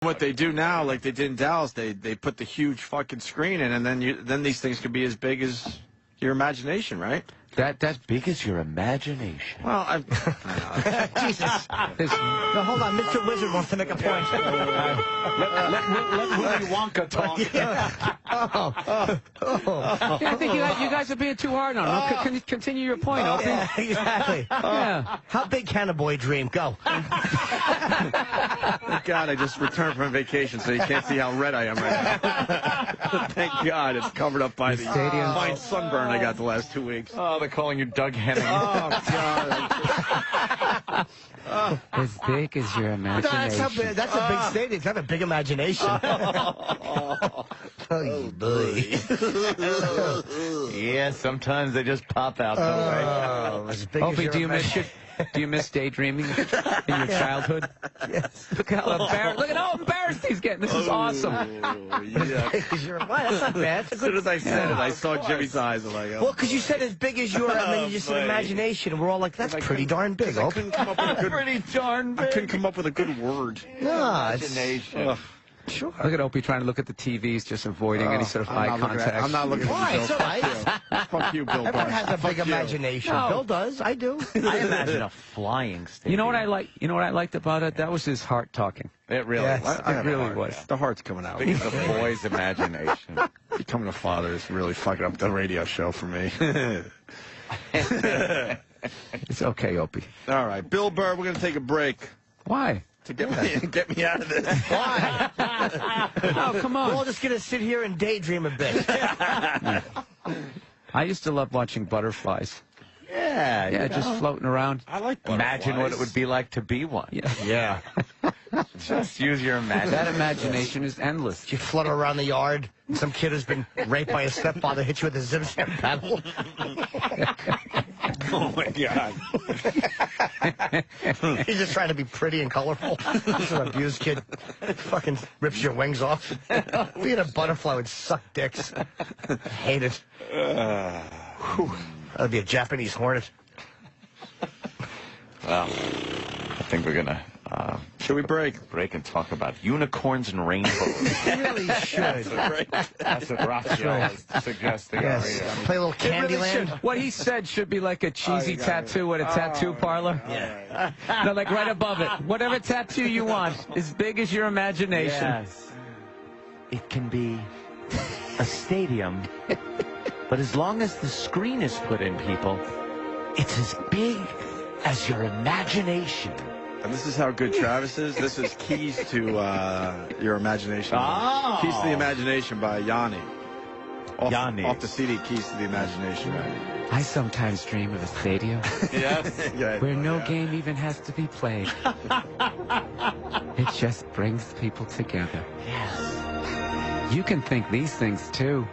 What they do now, like they did in Dallas, they put the huge fucking screen in, and then these things could be as big as your imagination, right? That's big as your imagination. Well, I Jesus. No, hold on. Mr. Wizard wants to make a point. Let Willy Wonka talk. I think you guys are being too hard on him. Can you continue your point, Opie? Yeah, exactly. Yeah. How big can a boy dream? Go. Thank God I just returned from vacation, so you can't see how red I am right now. Thank God it's covered up by the fine sunburn I got the last 2 weeks. Oh, they're calling you Doug Henning. Oh, God. As big as your imagination. That's a big stadium. It's got a big imagination. Oh, boy. Yeah, sometimes they just pop out that way. As big Opie, as do you miss daydreaming in your childhood? Yes. Look at how embarrassed he's getting. This is awesome. Yeah. That's not bad. As soon as I said it, I saw Jimmy's eyes. I'm like, oh. Well, because you said as big as your, and then you just said imagination, and we're all like, that's pretty darn big. I couldn't come up with a good. Pretty darn I big. couldn't come up with a good word. No, Imagination. sure. Look at Opie trying to look at the TVs, just avoiding any sort of eye contact. I'm not looking at Why? you, It's Bill. all right. Fuck you, Bill. Everyone has a Fuck big you. imagination. No. Bill does. I do. I imagine a flying stadium. You know what I like? You know what I liked about it? That was his heart talking. It really Yes. was. It really was. The heart's coming out. Big as a boy's imagination. Becoming a father is really fucking up the radio show for me. It's okay, Opie. All right, Bill Burr, we're going to take a break Why? to get me out of this. Why? Oh, come We're all on. just going to sit here and daydream a bit. I used to love watching butterflies. Yeah, Yeah, just floating around. I like imagine what it would be like to be one. Yeah. Yeah. Just use your imagination. That imagination is endless. You flutter around the yard, and some kid who's been raped by his stepfather hits you with a zip-zap paddle. Oh, my God. He's just trying to be pretty and colorful. He's an abused kid. Fucking rips your wings off. Being a butterfly would suck dicks. Hate it. That'd be a Japanese hornet. Well, I think we're going to Should we break? and talk about unicorns and rainbows. You really should. That's what Raphael is suggesting. Yes. Play a little Candyland. What he said should be like a cheesy tattoo at a tattoo parlor. Yeah. No, like right above it. Whatever tattoo you want, as big as your imagination. Yes. It can be a stadium, but as long as the screen is put in, people, it's as big as your imagination. And this is how good Travis is. This is Keys to Your Imagination. Oh. Keys to the Imagination by Yanni. Yanni. Off the CD, Keys to the Imagination. Right? I sometimes dream of a stadium Yes. where no game even has to be played. It just brings people together. Yes. You can think these things too,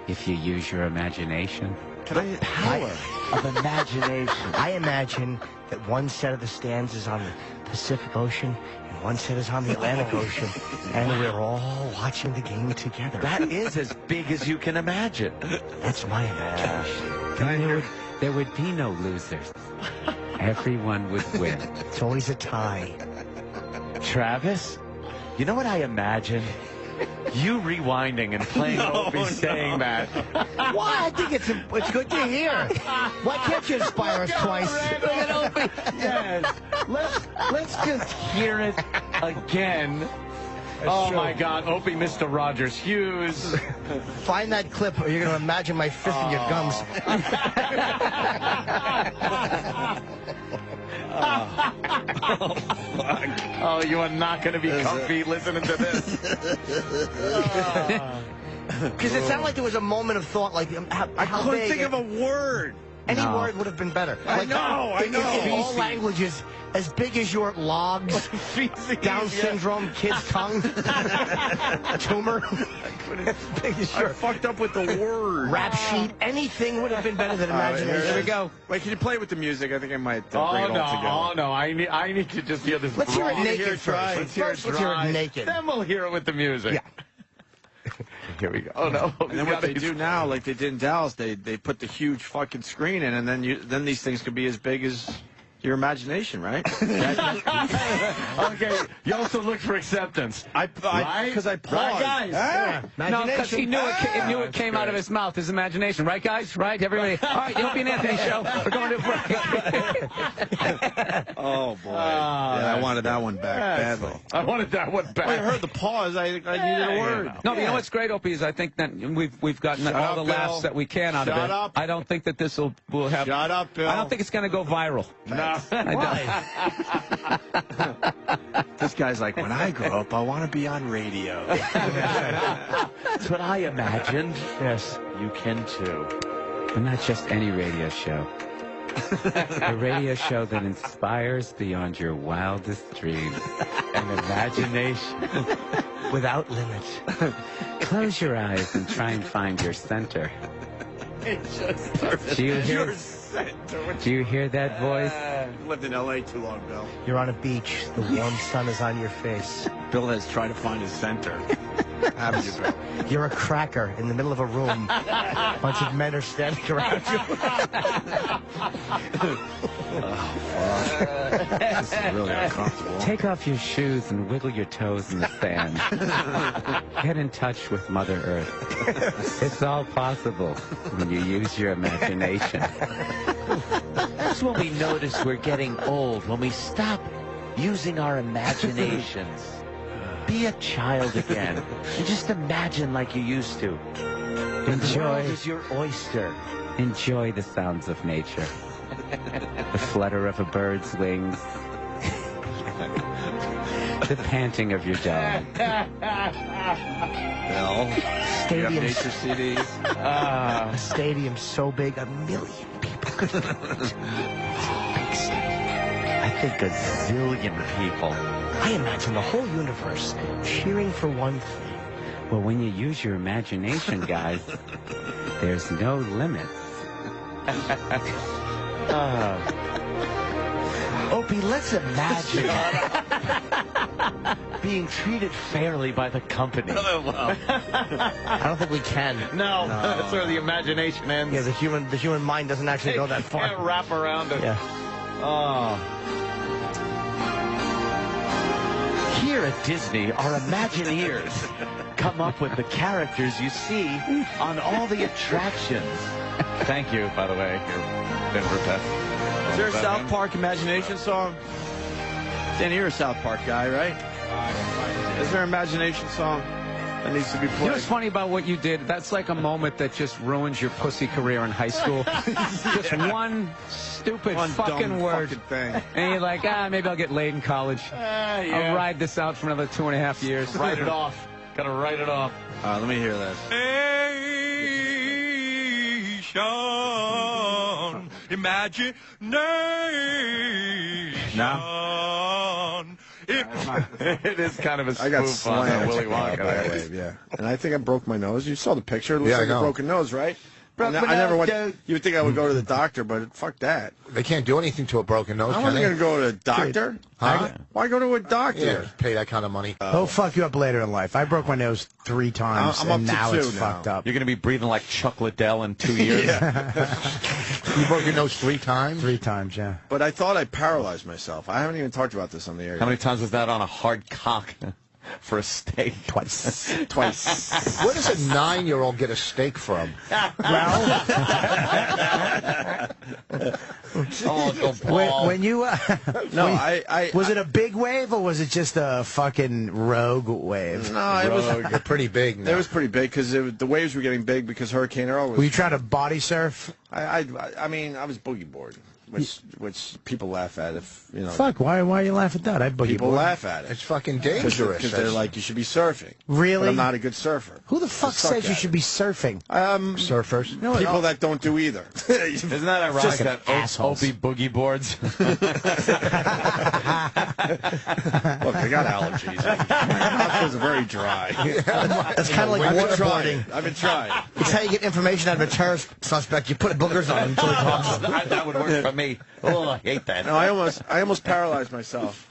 if you use your imagination. Power of imagination. I imagine that one set of the stands is on the Pacific Ocean and one set is on the Atlantic Ocean, and we're all watching the game together. That is as big as you can imagine. That's my imagination. Then there would be no losers. Everyone would win. It's always a tie. Travis, you know what I imagine? You rewinding and playing Opie saying that. Why? I think it's good to hear. Why can't you inspire us twice? Yes. Let's just hear it again. Oh, my God. Opie, Mr. Rogers Hughes. Find that clip or you're going to imagine my fist in your gums. Oh, you are not going to be comfy listening to this. Because it sounded like there was a moment of thought, like how I couldn't big think of a word. any word would have been better. I Like, know. in all languages, as big as your logs, Down syndrome, kid's tongue, tumor, as big as I your fucked up with the word. rap sheet, anything would have been better than imagination. Here we go. Wait, can you play with the music? I think I might bring Oh, it no. all together. Oh, no. I need to just hear this. Let's hear it raw. naked first. Let's hear it Let's hear it dry. naked. Then we'll hear it with the music. Yeah. Here we go. Oh, no. And then what they do now, like they did in Dallas, they put the huge fucking screen in, and then these things could be as big as Your imagination, right? Okay, you also look for acceptance. Because I paused. Right, guys? No, because he knew it came out of his mouth, his imagination. Right, guys? Right? Everybody? All right, the Opie and Anthony show. We're going to break. Oh, boy. Yeah, I wanted that one back badly. I wanted that one back. Well, I heard the pause. I needed a word. No, but you know what's great, Opie, is I think that we've gotten all the laughs that we can out of it. Shut up. I don't think that this will have... Shut up, Bill. I don't think it's going to go viral. No. This guy's like, when I grow up, I want to be on radio. That's what I imagined. Yes. You can too. But not just any radio show. A radio show that inspires beyond your wildest dreams and imagination. Without limits. Close your eyes and try and find your center. Do you hear that voice? Lived in L.A. too long, Bill. You're on a beach. The warm sun is on your face. Bill has tried to find his center. Haven't you, Bill? You're a cracker in the middle of a room. A bunch of men are standing around you. This is really uncomfortable. Take off your shoes and wiggle your toes in the sand. Get in touch with Mother Earth. It's all possible when you use your imagination. That's when we notice we're getting old, when we stop using our imaginations. Be a child again, and just imagine like you used to. The world is your oyster. Enjoy the sounds of nature. The flutter of a bird's wings. The panting of your dog. Bill, you have nature CDs? A stadium so big, 1 million people could fit into it. Big stadium. I think a zillion people. I imagine the whole universe cheering for one thing. Well, when you use your imagination, guys, there's no limits. Opie, let's imagine being treated fairly by the company. I don't think we can. No, that's where the imagination ends. Yeah, the human mind doesn't actually go that far. Can't wrap around it. Yeah. Oh. Here at Disney, our Imagineers come up with the characters you see on all the attractions. Thank you, by the way, your Denver pet. Is there a South Park imagination song? Danny, you're a South Park guy, right? Is there an imagination song that needs to be You know played? what's funny about what you did? That's like a moment that just ruins your pussy career in high school. Just one stupid One fucking dumb word. fucking thing. And you're like, maybe I'll get laid in college. Yeah. I'll ride this out for another 2.5 years. Write it off. Gotta write it off. Let me hear this. Imagination. No. It is kind of a I got spoof on slammed Willy by a Wonka. wave, yeah. And I think I broke my nose. You saw the picture. It looks Yeah, I like a know. broken nose, right? Broke I my never nose, went. dude. You would think I would go to the doctor, but fuck that. They can't do anything to a broken nose, I can wasn't they? going to go to a doctor. Huh? Why go to a doctor? Yeah, pay that kind of money. He'll fuck you up later in life. I broke my nose 3 times, I'm up and to now 2 it's now. fucked up. You're going to be breathing like Chuck Liddell in 2 years. You broke your nose 3 times? 3 times, yeah. But I thought I paralyzed myself. I haven't even talked about this on the air. How many times was that on a hard cock for a steak? Twice. Twice. Where does a 9-year-old get a steak from? Oh, Uncle Paul. When you No, was it a big wave or was it just a fucking rogue wave? No, it was. Rogue, pretty big now. It was pretty big because the waves were getting big because Hurricane Earl was. Were you trying to body surf? I mean, I was boogie board, which people laugh at if you know. Fuck, why you laugh at that? I boogie People board. laugh at it It's fucking dangerous. because they're like, you should be surfing. Really? But I'm not a good surfer. Who the fuck suck says you at should it. be surfing? surfers. People that don't do either. Isn't that ironic Just that assholes. Opie boogie boards? Look, I got allergies. My mouth is very dry. That's kind of like I've been waterboarding. trying. I've been trying. It's how you get information out of a terrorist suspect. You put boogers on him until he talks. That would work for me. Oh, I hate that. No, I almost paralyzed myself.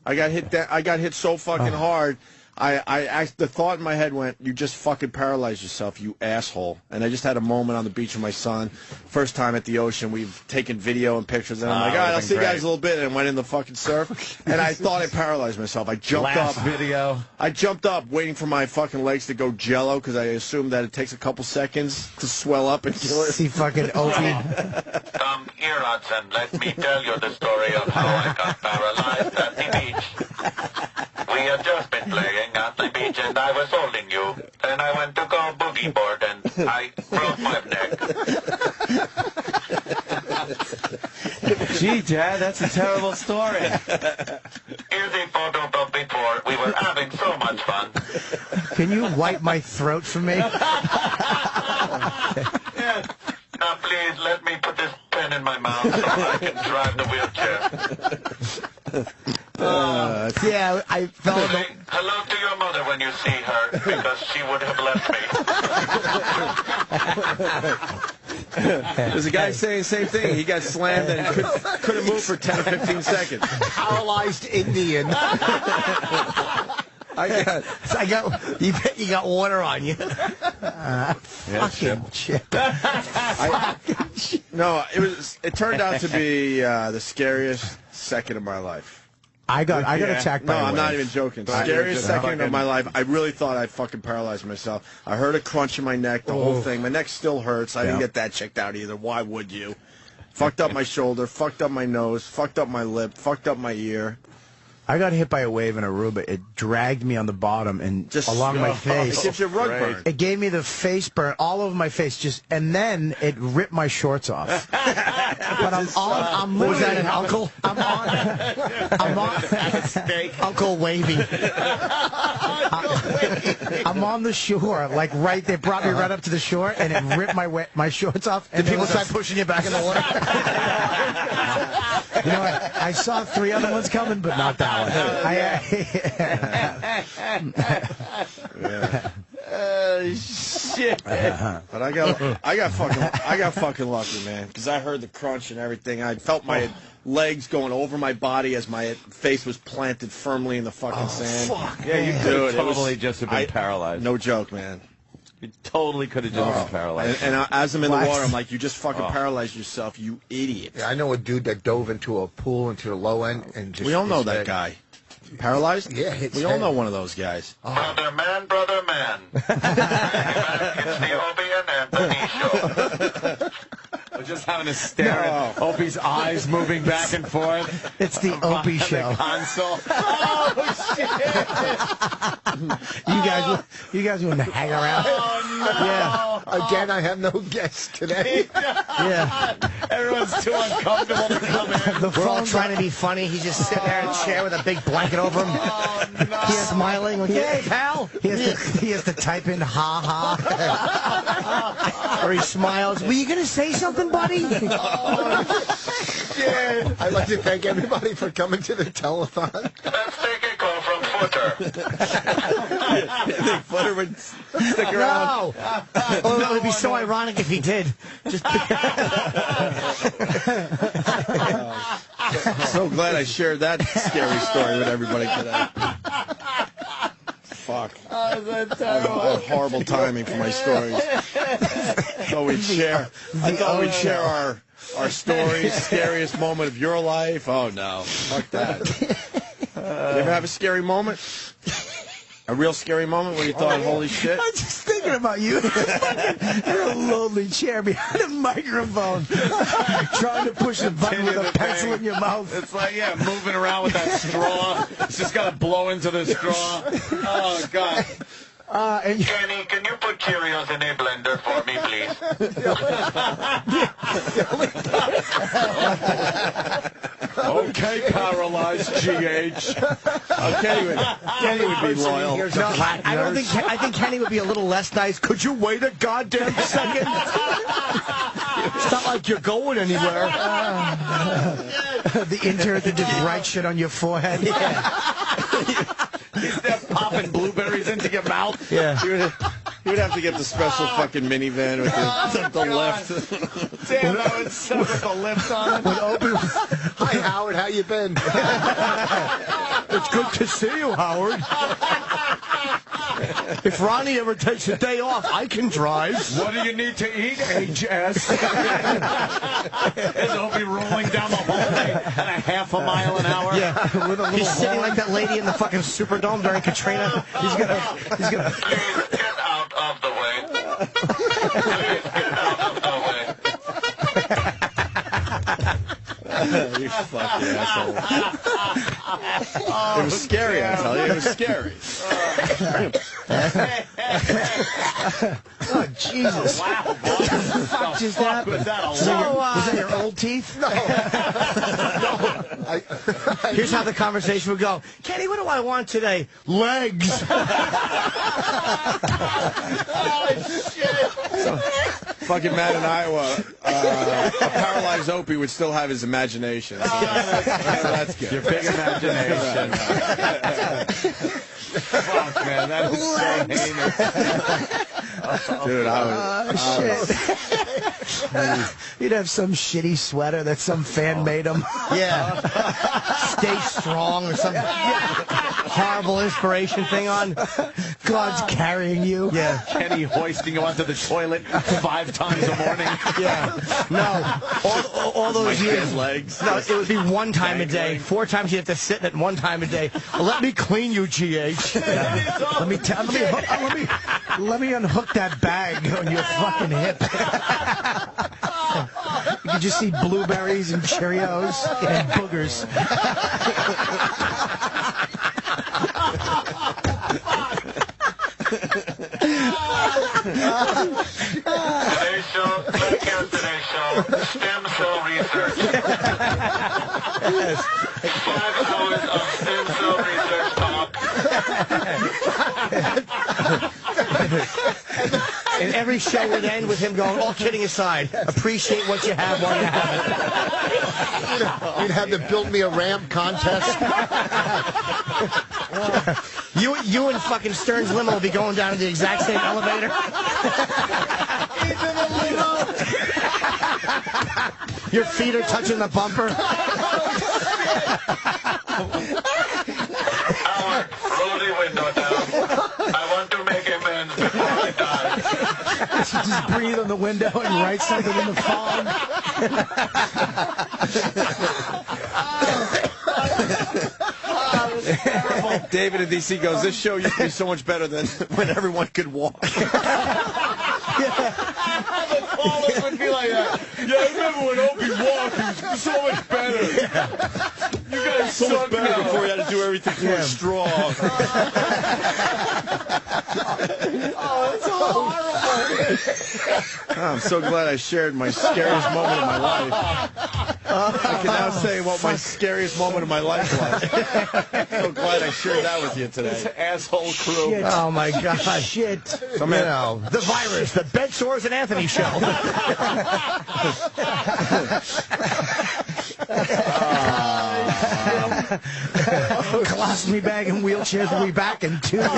I got hit so fucking hard. the thought in my head went, you just fucking paralyzed yourself, you asshole. And I just had a moment on the beach with my son. First time at the ocean. We've taken video and pictures, and I'm like, all right, I'll see you guys a little bit, and went in the fucking surf. And I thought I paralyzed myself. I jumped up. video. I jumped up, waiting for my fucking legs to go jello, because I assumed that it takes a couple seconds to swell up and kill it. See fucking Opie. Come here, Hudson. Let me tell you the story of how I got paralyzed at the beach. We had just been playing at the beach, and I was holding you. And I went to go boogie board, and I broke my neck. Gee, Dad, that's a terrible story. Here's a photo of before. We were having so much fun. Can you wipe my throat for me? Now, please, let me put this pen in my mouth so I can drive the wheelchair. Yeah, I fell in Say hello to your mother when you see her, because she would have left me. There's a guy saying the same thing. He got slammed and couldn't move for 10 or 15 seconds. Paralyzed Indian. You got water on you. Fucking chip. No, it turned out to be the scariest second of my life. I got attacked by a No, I'm wave. not even joking. Scariest second of my life. I really thought I fucking paralyzed myself. I heard a crunch in my neck, the whole thing. My neck still hurts. I didn't get that checked out either. Why would you? Fucked up my shoulder, fucked up my nose, fucked up my lip, fucked up my ear. I got hit by a wave in Aruba. It dragged me on the bottom and Just along my face. It gives you a rug burn. It gave me the face burn all over my face, and then it ripped my shorts off. But I'm what was that, an uncle? I'm on Uncle Wavy. I'm on the shore, like right. They brought me right up to the shore, and it ripped my shorts off. Did people start pushing you back in the water? You know, I saw 3 other ones coming, but not that one. Shit. But I got fucking lucky, man, because I heard the crunch and everything. I felt my legs going over my body as my face was planted firmly in the fucking sand. Fuck. Yeah, you could totally just have been paralyzed. No joke, man. You totally could have just been paralyzed. And as I'm in the water, I'm like, you just fucking paralyzed yourself, you idiot. Yeah, I know a dude that dove into a pool into the low end and just. We all know that guy. Paralyzed? Yeah, we all know one of those guys. Brother man, brother man. It's the Opie and Anthony show. We're just having to stare at Opie's eyes moving back and forth. It's the Opie show. The console. Oh shit! You guys want to hang around? Oh no! Yeah. Again, I have no guests today. Yeah. Everyone's too uncomfortable to come in. We're all trying to be funny. He's just sitting there in a chair with a big blanket over him. Oh, no. He's smiling. Like, hey, pal. He has to type in ha ha. Or he smiles. Were you going to say something, buddy? Oh, shit. I'd like to thank everybody for coming to the telethon. Let's take a call from Footer. You think Footer would stick around? No. Oh, it would be so ironic if he did. Just So glad I shared that scary story with everybody today. Fuck. Oh, that's terrible. Horrible timing for my stories. I thought we'd share our stories, scariest moment of your life. Oh no, fuck that. You ever have a scary moment? A real scary moment where you thought, holy shit? I'm just thinking about you. You're a lonely chair behind a microphone, trying to push the button with a pencil in your mouth. It's like, moving around with that straw. It's just got to blow into the straw. Oh, God. Kenny, can you put Cheerios in a blender for me, please? Okay, paralyzed GH. Kenny would be loyal. No, I think Kenny would be a little less nice. Could you wait a goddamn second? It's not like you're going anywhere. The intern that just write shit on your forehead. He's there popping blueberries into your mouth. Yeah. You would have to get the special fucking minivan with the lift. Damn, that would suck with the lift on it. When Opie, Hi, Howard. How you been? It's good to see you, Howard. If Ronnie ever takes a day off, I can drive. What do you need to eat, HS? As Opie rolling down the hallway at a half a mile an hour. Yeah, with a little He's sitting like that lady in the fucking Superdome during Katrina. He's gonna. Please get out of the way. Please get out of the way. You fucking asshole. It was scary, I tell you. It was scary. Oh, Jesus. Wow, What the fuck just happened? was that, Was that your old teeth? No. Here's how the conversation would go. Kenny, what do I want today? Legs. Oh, shit. Fucking Matt in Iowa, a paralyzed Opie would still have his imagination. So that's good. Your big imagination. Fuck, man, that is so heinous. Dude, Shit. You'd have some shitty sweater that some fan made him. Yeah. Stay strong or some horrible inspiration thing on. God's carrying you. Yeah. Kenny hoisting you onto the toilet 5 times a morning. Yeah. No. All those years. Legs. No, it would be 1 time a day. 4 times you have to sit in it 1 time a day. Let me clean you, GH. Let me unhook that bag on your fucking hip. You can just see blueberries and Cheerios and boogers. Today's show, click on today's show, stem cell research. 5 hours of stem cell research talk. And every show would end with him going, all kidding aside, appreciate what you have while you have it. You'd have to build me a ramp contest. You and fucking Stern's limo will be going down in the exact same elevator. Your feet are touching the bumper. Howard, roll the window down. I want to make amends before I die. Just breathe on the window and write something in the fog. David in D.C. goes, this show used to be so much better than when everyone could walk. The callers would be like that. Yeah, I remember when Opie walked, it was so much better. Yeah. You guys So suck much better now. before you had to do everything through a straw. I'm so glad I shared my scariest moment of my life. I can now say what my scariest moment of my life was. So glad I shared that with you This today. asshole crew. Shit. Oh my God! Shit! So, man, The virus, the Bed Sores and Anthony show. Colostomy bag and wheelchairs will be back in 2 years.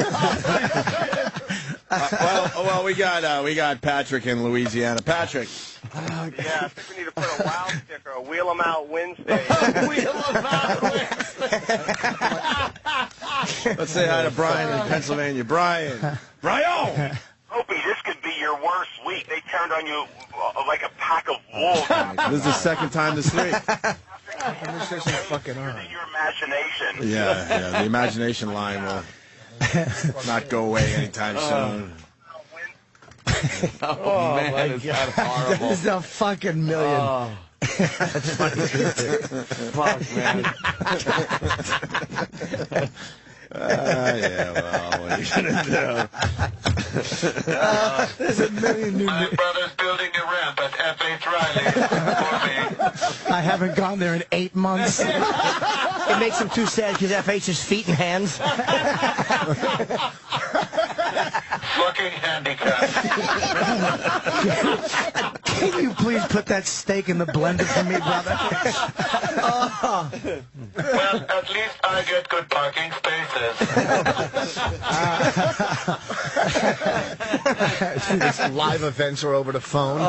well, we got Patrick in Louisiana. Patrick. Yeah, I think we need to put a wow sticker, a wheel 'em out Wednesday. Let's say hi to Brian in Pennsylvania. Brian. Brian! Opie, this could be your worst week. They turned on you like a pack of wolves. This is the second time this week. Fucking on. Your imagination. Yeah, the imagination line will not go away anytime soon. Oh, man, is that horrible. This is a fucking million. Oh. That's funny. Fuck, man. Yeah, well, what are you gonna do? There's a million new. My brother's building a ramp at F.H. Riley for me. I haven't gone there in 8 months. It makes him too sad because FH's feet and hands. Fucking handicapped. Can you please put that steak in the blender for me, brother? Well, at least I get good parking spaces. These live events are over the phone.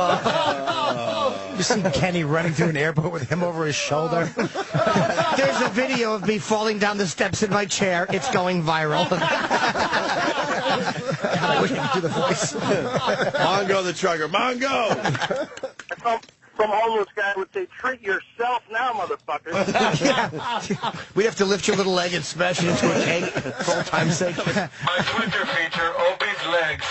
You see Kenny running through an airport with him over his shoulder. There's a video of me falling down the steps in my chair. It's going viral. I wish I could do the voice. Mongo the trucker. Mongo! Some homeless guy would say, treat yourself now, motherfucker. We'd have to lift your little leg and smash it into a cake for old time's sake. My Twitter feature, Opie's legs.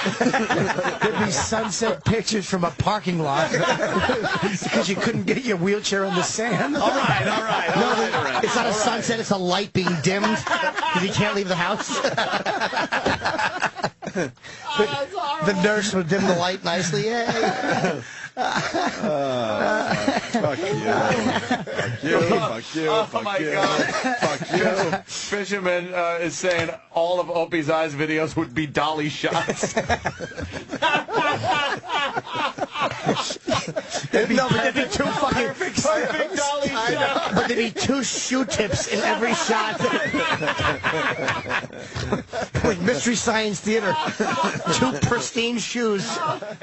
There'd be sunset pictures from a parking lot because you couldn't get your wheelchair in the sand. All right. It's not a sunset, it's a light being dimmed because you can't leave the house. The nurse would dim the light nicely. Yay. Fuck you. Oh, my God. Fuck you. Fisherman is saying all of Opie's Eyes videos would be dolly shots. There'd be two fucking Perfect dolly shots. But there'd be two shoe tips in every shot. Like Mystery Science Theater. Two pristine shoes.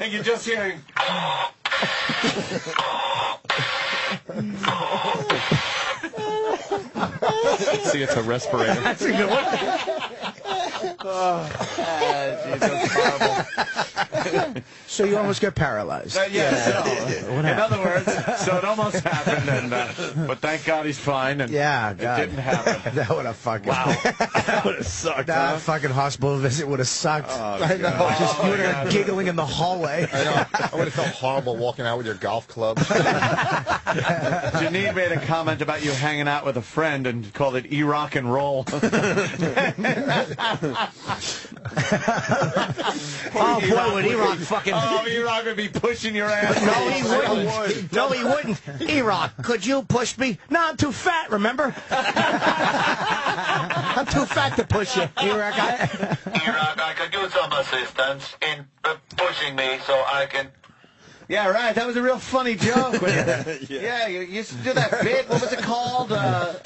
And you're just hearing... See, it's a respirator. That's a good one. Jesus, horrible. So you almost got paralyzed. So, in other words, so it almost happened, and but thank God he's fine, and Yeah, God. it didn't happen. That would have fucking... Wow. That would have sucked, That huh? fucking hospital visit would have sucked. I know. Just you would have been giggling in the hallway. I know. I would have felt horrible walking out with your golf club. Janine made a comment about you hanging out with a friend and called it E-Rock and Roll. Oh, boy, would E-Rock fucking... Oh, E-Rock would be pushing your ass. No, he wouldn't. No, he wouldn't. E-Rock, could you push me? No, I'm too fat, remember? I'm too fat to push you. E-Rock, I could use some assistance in pushing me so I can... Yeah, right. That was a real funny joke. Yeah, you used to do that bit. What was it called?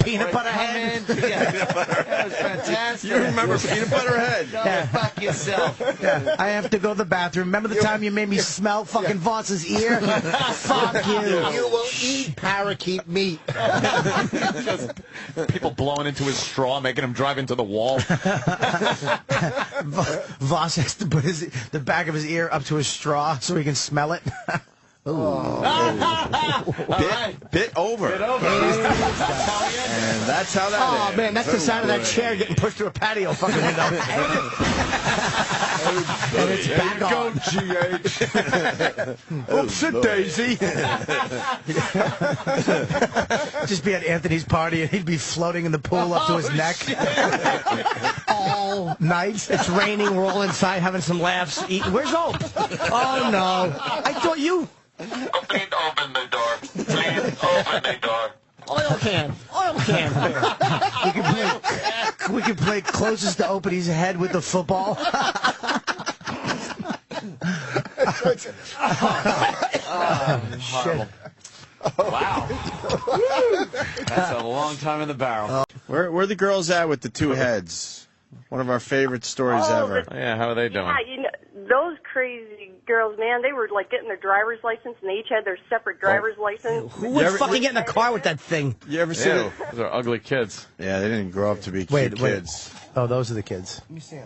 Peanut Butter Head. Yeah, that was fantastic. You remember Peanut Butter Head? Go fuck yourself. I have to go to the bathroom. Remember the time you made me smell fucking Voss's ear? Fuck you. You will eat parakeet meat. Just people blowing into his straw, making him drive into the wall. Voss has to put the back of his ear up to his straw so he can smell it. Bit over. Get over. And that's how that Oh, is. man, that's the sound of that chair getting pushed through a patio fucking window. And it's back Go, on. GH. Oops, a daisy. Just be at Anthony's party and he'd be floating in the pool up to his neck. All night. It's raining. We're all inside having some laughs. Eating. Where's Ope? Oh, no. I thought you... Please open the door. Please open the door. Oil can. We can play closest to Opie's head with the football. Horrible. Wow. That's a long time in the barrel. Where are the girls at with the two heads? One of our favorite stories ever. Yeah, how are they doing? Yeah, those crazy girls, man, they were like getting their driver's license, and they each had their separate driver's license. Who would fucking get in a car with that thing? You ever see it? Those are ugly kids. Yeah, they didn't grow up to be cute kids. Oh, those are the kids.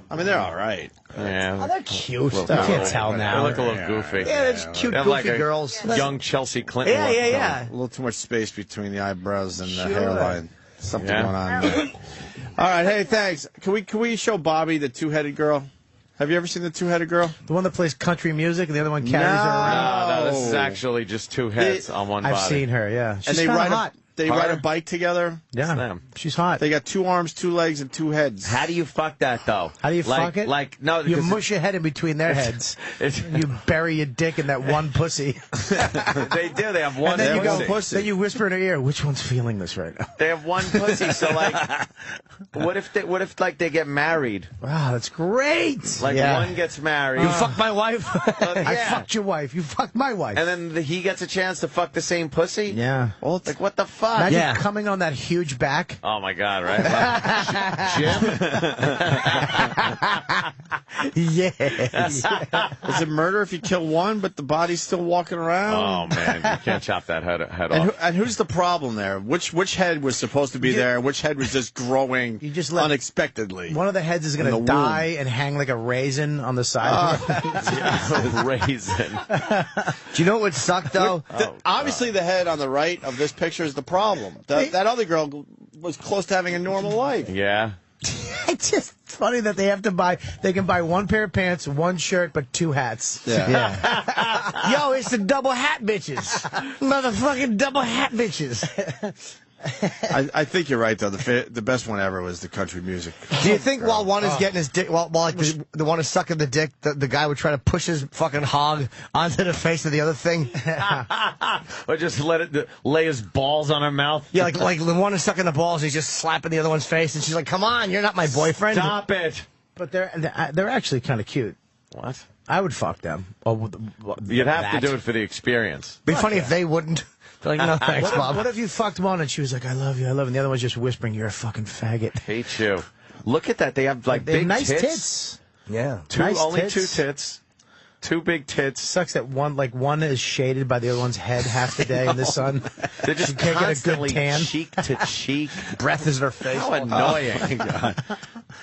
I mean, they're all right. Yeah. Oh, they're cute. You Little can't girl. tell They now. look a little goofy. Yeah, they're cute, They have goofy like a girls. Young Chelsea Clinton. look. Yeah. A little too much space between the eyebrows and the Sure. hairline. Something Yeah. going on there. All right, hey, thanks. Can we show Bobby the two-headed girl? Have you ever seen the two-headed girl? The one that plays country music and the other one carries her around. No, this is actually just two heads on one body. I've seen her, yeah. She's and they kinda ride hot. They ride a bike together. Yeah, Slam. she's hot. They got 2 arms, 2 legs, and 2 heads. How do you fuck that, though? How do you fuck it? Like, no, You because mush your head in between their heads. And you bury your dick in that one pussy. they do. They have one And then you go, pussy. then you whisper in her ear, which one's feeling this right now? They have one pussy. So, like, what if like they get married? Wow, that's great. Like, Yeah. one gets married. You fucked my wife? I yeah. fucked your wife. You fucked my wife. And then he gets a chance to fuck the same pussy? Yeah. Well, it's like, what the fuck? Imagine coming on that huge back. Oh, my God, right? Jim? Yes. Is it murder if you kill one, but the body's still walking around? Oh, man, you can't chop that head off. And who's the problem there? Which head was supposed to be there, and which head was just growing unexpectedly? One of the heads is going to die and hang like a raisin on the side. Raisin. Do you know what would suck, though? Obviously, the head on the right of this picture is the problem. That other girl was close to having a normal life. Yeah. It's just funny that they can buy one pair of pants, one shirt, but two hats. Yeah. Yo, it's the double hat bitches. Motherfucking double hat bitches. I think you're right, though. The best one ever was the country music. Do you think while one is getting his dick, while like the one is sucking the dick, the guy would try to push his fucking hog onto the face of the other thing? Or just let it lay his balls on her mouth? Yeah, like the one is sucking the balls, he's just slapping the other one's face, and she's like, "Come on, you're not my boyfriend." Stop it. But they're actually kind of cute. What? I would fuck them. You'd have to do it for the experience. Be funny if they wouldn't. They're like, no thanks, Bob. What if you fucked one and she was like, I love you, and the other one's just whispering, you're a fucking faggot. Hate you. Look at that. They have like they have big nice tits. Yeah. Only two tits. Two big tits. Sucks that one is shaded by the other one's head half the day in the sun. They're just can't constantly get a good tan. cheek to cheek. Breath is in her face. How annoying. God.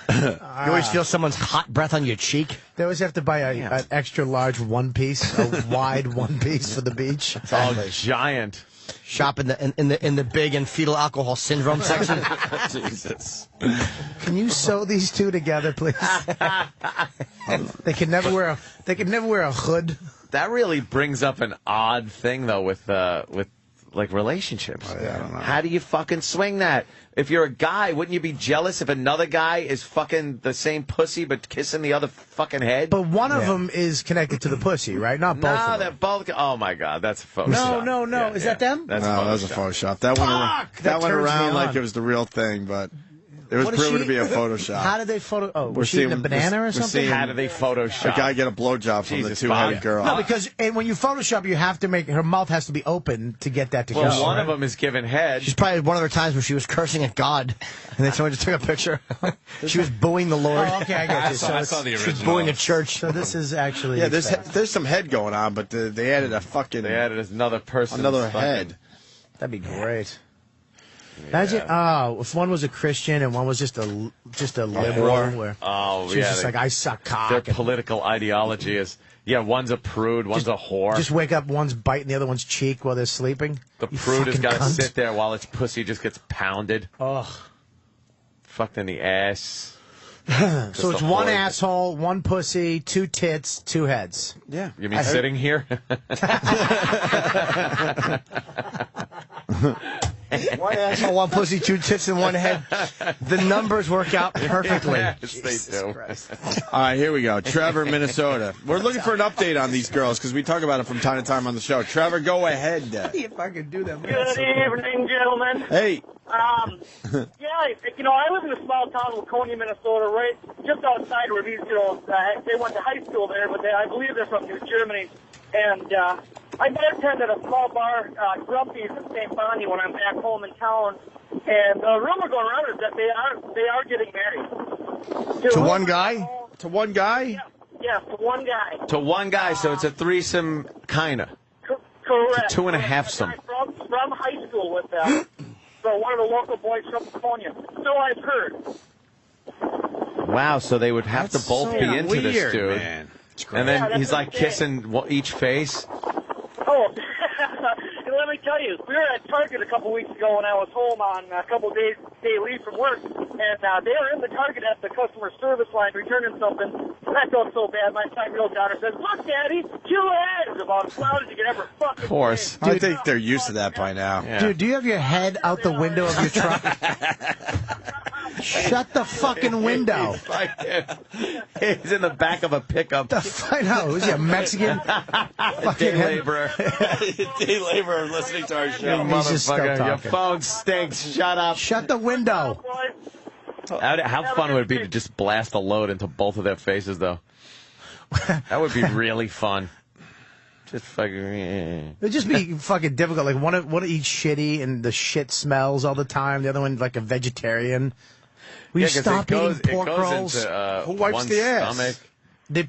You always feel someone's hot breath on your cheek. They always have to buy an extra large one piece, a wide one piece for the beach. Exactly. Oh, giant. Shop in the big and fetal alcohol syndrome section. Jesus. Can you sew these two together, please? They could never wear a hood. That really brings up an odd thing though with like relationships. Oh, yeah, I don't know. How do you fucking swing that? If you're a guy, wouldn't you be jealous if another guy is fucking the same pussy but kissing the other fucking head? But one of them is connected to the pussy, right? Not both of them. They're both. Oh my God, that's a Photoshop. No. Yeah, is that them? That's that was a Photoshop. That went around like it was the real thing, but it was proven to be a Photoshop. How did they photo? Oh, was she eating a banana or something? How did they Photoshop? A guy get a blowjob from the two-headed girl. No, because when you Photoshop, you have to make her mouth has to be open to get that to go. Well, one of them is giving head. She's probably one of her times where she was cursing at God, and then someone just took a picture. She was booing the Lord. Oh, okay, I get you. I saw the original. She's booing a church. So this is actually there's some head going on, but they added another person, another head. That'd be great. Imagine, if one was a Christian and one was just a liberal, where she was just like, I suck cock. Their political ideology is, one's a prude, one's a whore. Just wake up, one's biting the other one's cheek while they're sleeping. The prude has got to sit there while its pussy just gets pounded. Ugh. Fucked in the ass. So it's one asshole, one pussy, two tits, two heads. Yeah. You mean sitting here? One asshole, one pussy, two tits, and one head. The numbers work out perfectly. Yes, they do. All right, here we go. Trevor, Minnesota. We're looking for an update on these girls because we talk about it from time to time on the show. Trevor, go ahead. If I could do that. Good evening, gentlemen. Hey. I live in a small town of Laconia, Minnesota, right just outside where these girls, they went to high school there, but I believe they're from New Germany. And I bartend at a small bar, Grumpy's in St. Bonnie, when I'm back home in town. And the rumor going around is that they are getting married. To one guy? To one guy? Yeah, to one guy. To one guy, so it's a threesome, kind of. Correct. 2.5-some. From high school with them. So one of the local boys from Laconia. So I've heard. Wow, so they would have to both be into weird, this dude. Man. And then he's like kissing each face. Oh, and let me tell you, we were at Target a couple weeks ago when I was home on a couple days day leave from work, and they were in the Target at the customer service line returning something. And I felt so bad. My 5-year-old daughter says, "Look, Daddy, 2 heads!" About as loud as you could ever fucking. Of course. I think they're used to that by now. Yeah. Dude, do you have your head out the window of your truck? Shut the fucking window. He's in the back of a pickup. I know. Is he a Mexican? Day laborer. Day laborer listening to our show. He's just still Motherfucker, your talking. phone stinks. Shut up. Shut the window. How fun would it be to just blast a load into both of their faces, though? That would be really fun. Just fucking. It'd just be fucking difficult. Like one eats shitty and the shit smells all the time. The other one like a vegetarian. Will you stop eating pork rolls? Who wipes the ass? Stomach. They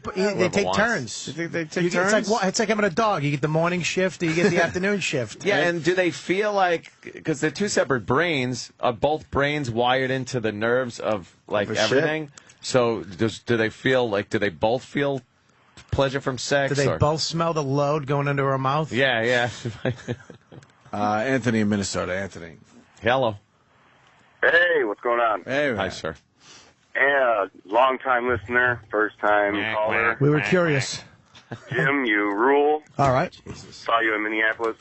take turns. They take turns? It's like having a dog. You get the morning shift, or you get the afternoon shift. Yeah, and do they feel like, because they're two separate brains, are both brains wired into the nerves of like everything? So do they feel like, do they both feel pleasure from sex? Do they both smell the load going into her mouth? Yeah. Anthony in Minnesota. Anthony. Hello. Hey, what's going on? Hey, hi, sir. Yeah, long-time listener, first-time caller. We were curious. Jim, you rule. All right. Saw you in Minneapolis.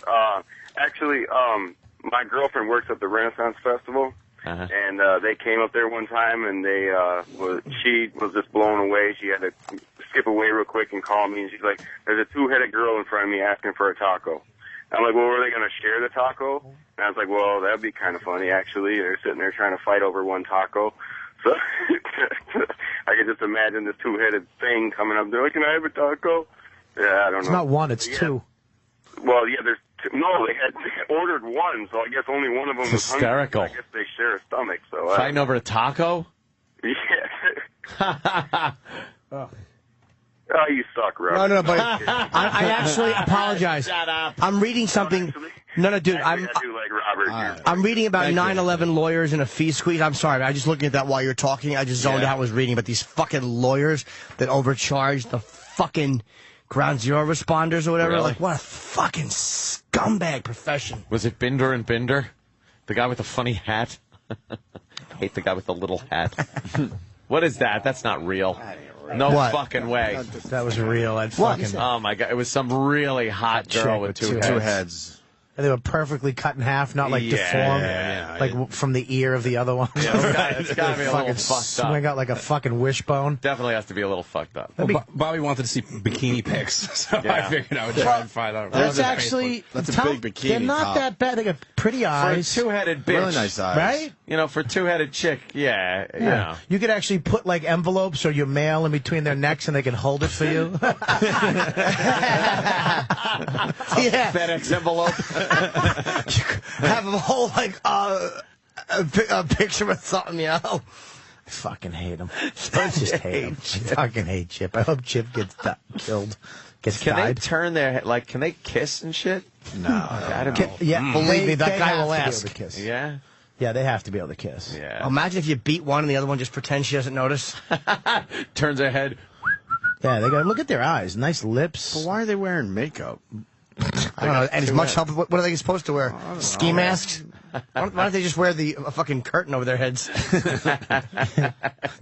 Actually, my girlfriend works at the Renaissance Festival, and they came up there one time, and she was just blown away. She had to skip away real quick and call me, and she's like, "There's a two-headed girl in front of me asking for a taco." I'm like, "Well, were they going to share the taco?" And I was like, "Well, that'd be kind of funny, actually." They're sitting there trying to fight over one taco. So I can just imagine this two-headed thing coming up there. Like, "Can I have a taco?" Yeah, I don't know. It's not one, it's two. Well, yeah, there's two. No, they had ordered one, so I guess only one of them was hysterical. hungry. I guess they share a stomach. So fighting over a taco? Yeah. Oh, you suck, Robert. No, but I actually apologize. Shut up. I'm reading something. No, dude. I do like Robert. I'm reading about 9/11 lawyers and a fee squeeze. I'm sorry, I was just looking at that while you were talking. I just zoned out. I was reading about these fucking lawyers that overcharge the fucking Ground Zero responders or whatever. Really? Like, what a fucking scumbag profession. Was it Binder and Binder? The guy with the funny hat? I hate the guy with the little hat. What is that? That's not real. No fucking way. That was real. Oh, my God. It was some really hot girl with two heads. And they were perfectly cut in half, not like deformed, like from the ear of the other one. Yeah, it's got to be a little fucked up. Swing out like a fucking wishbone. Definitely has to be a little fucked up. Well, Bobby wanted to see bikini pics, so I figured I would try and find out. That's actually a big bikini. They're not that bad. They got pretty eyes. For a two-headed bitch. Really nice eyes. Right? You know, for a two-headed chick, you know. You could actually put like envelopes or your mail in between their necks and they can hold it for you. FedEx envelope. Have them hold like a picture of something, I fucking hate him. I just hate him. I fucking hate Chip. I hope Chip gets killed. Can they turn their head, like, can they kiss and shit? No. Believe me, that guy will ask. Yeah? Yeah, they have to be able to kiss. Yeah. Imagine if you beat one and the other one just pretends she doesn't notice. Turns her head. Yeah, they got look at their eyes. Nice lips. But why are they wearing makeup? I don't know. And as much help. What are they supposed to wear? Ski masks? Why don't they just wear a fucking curtain over their heads?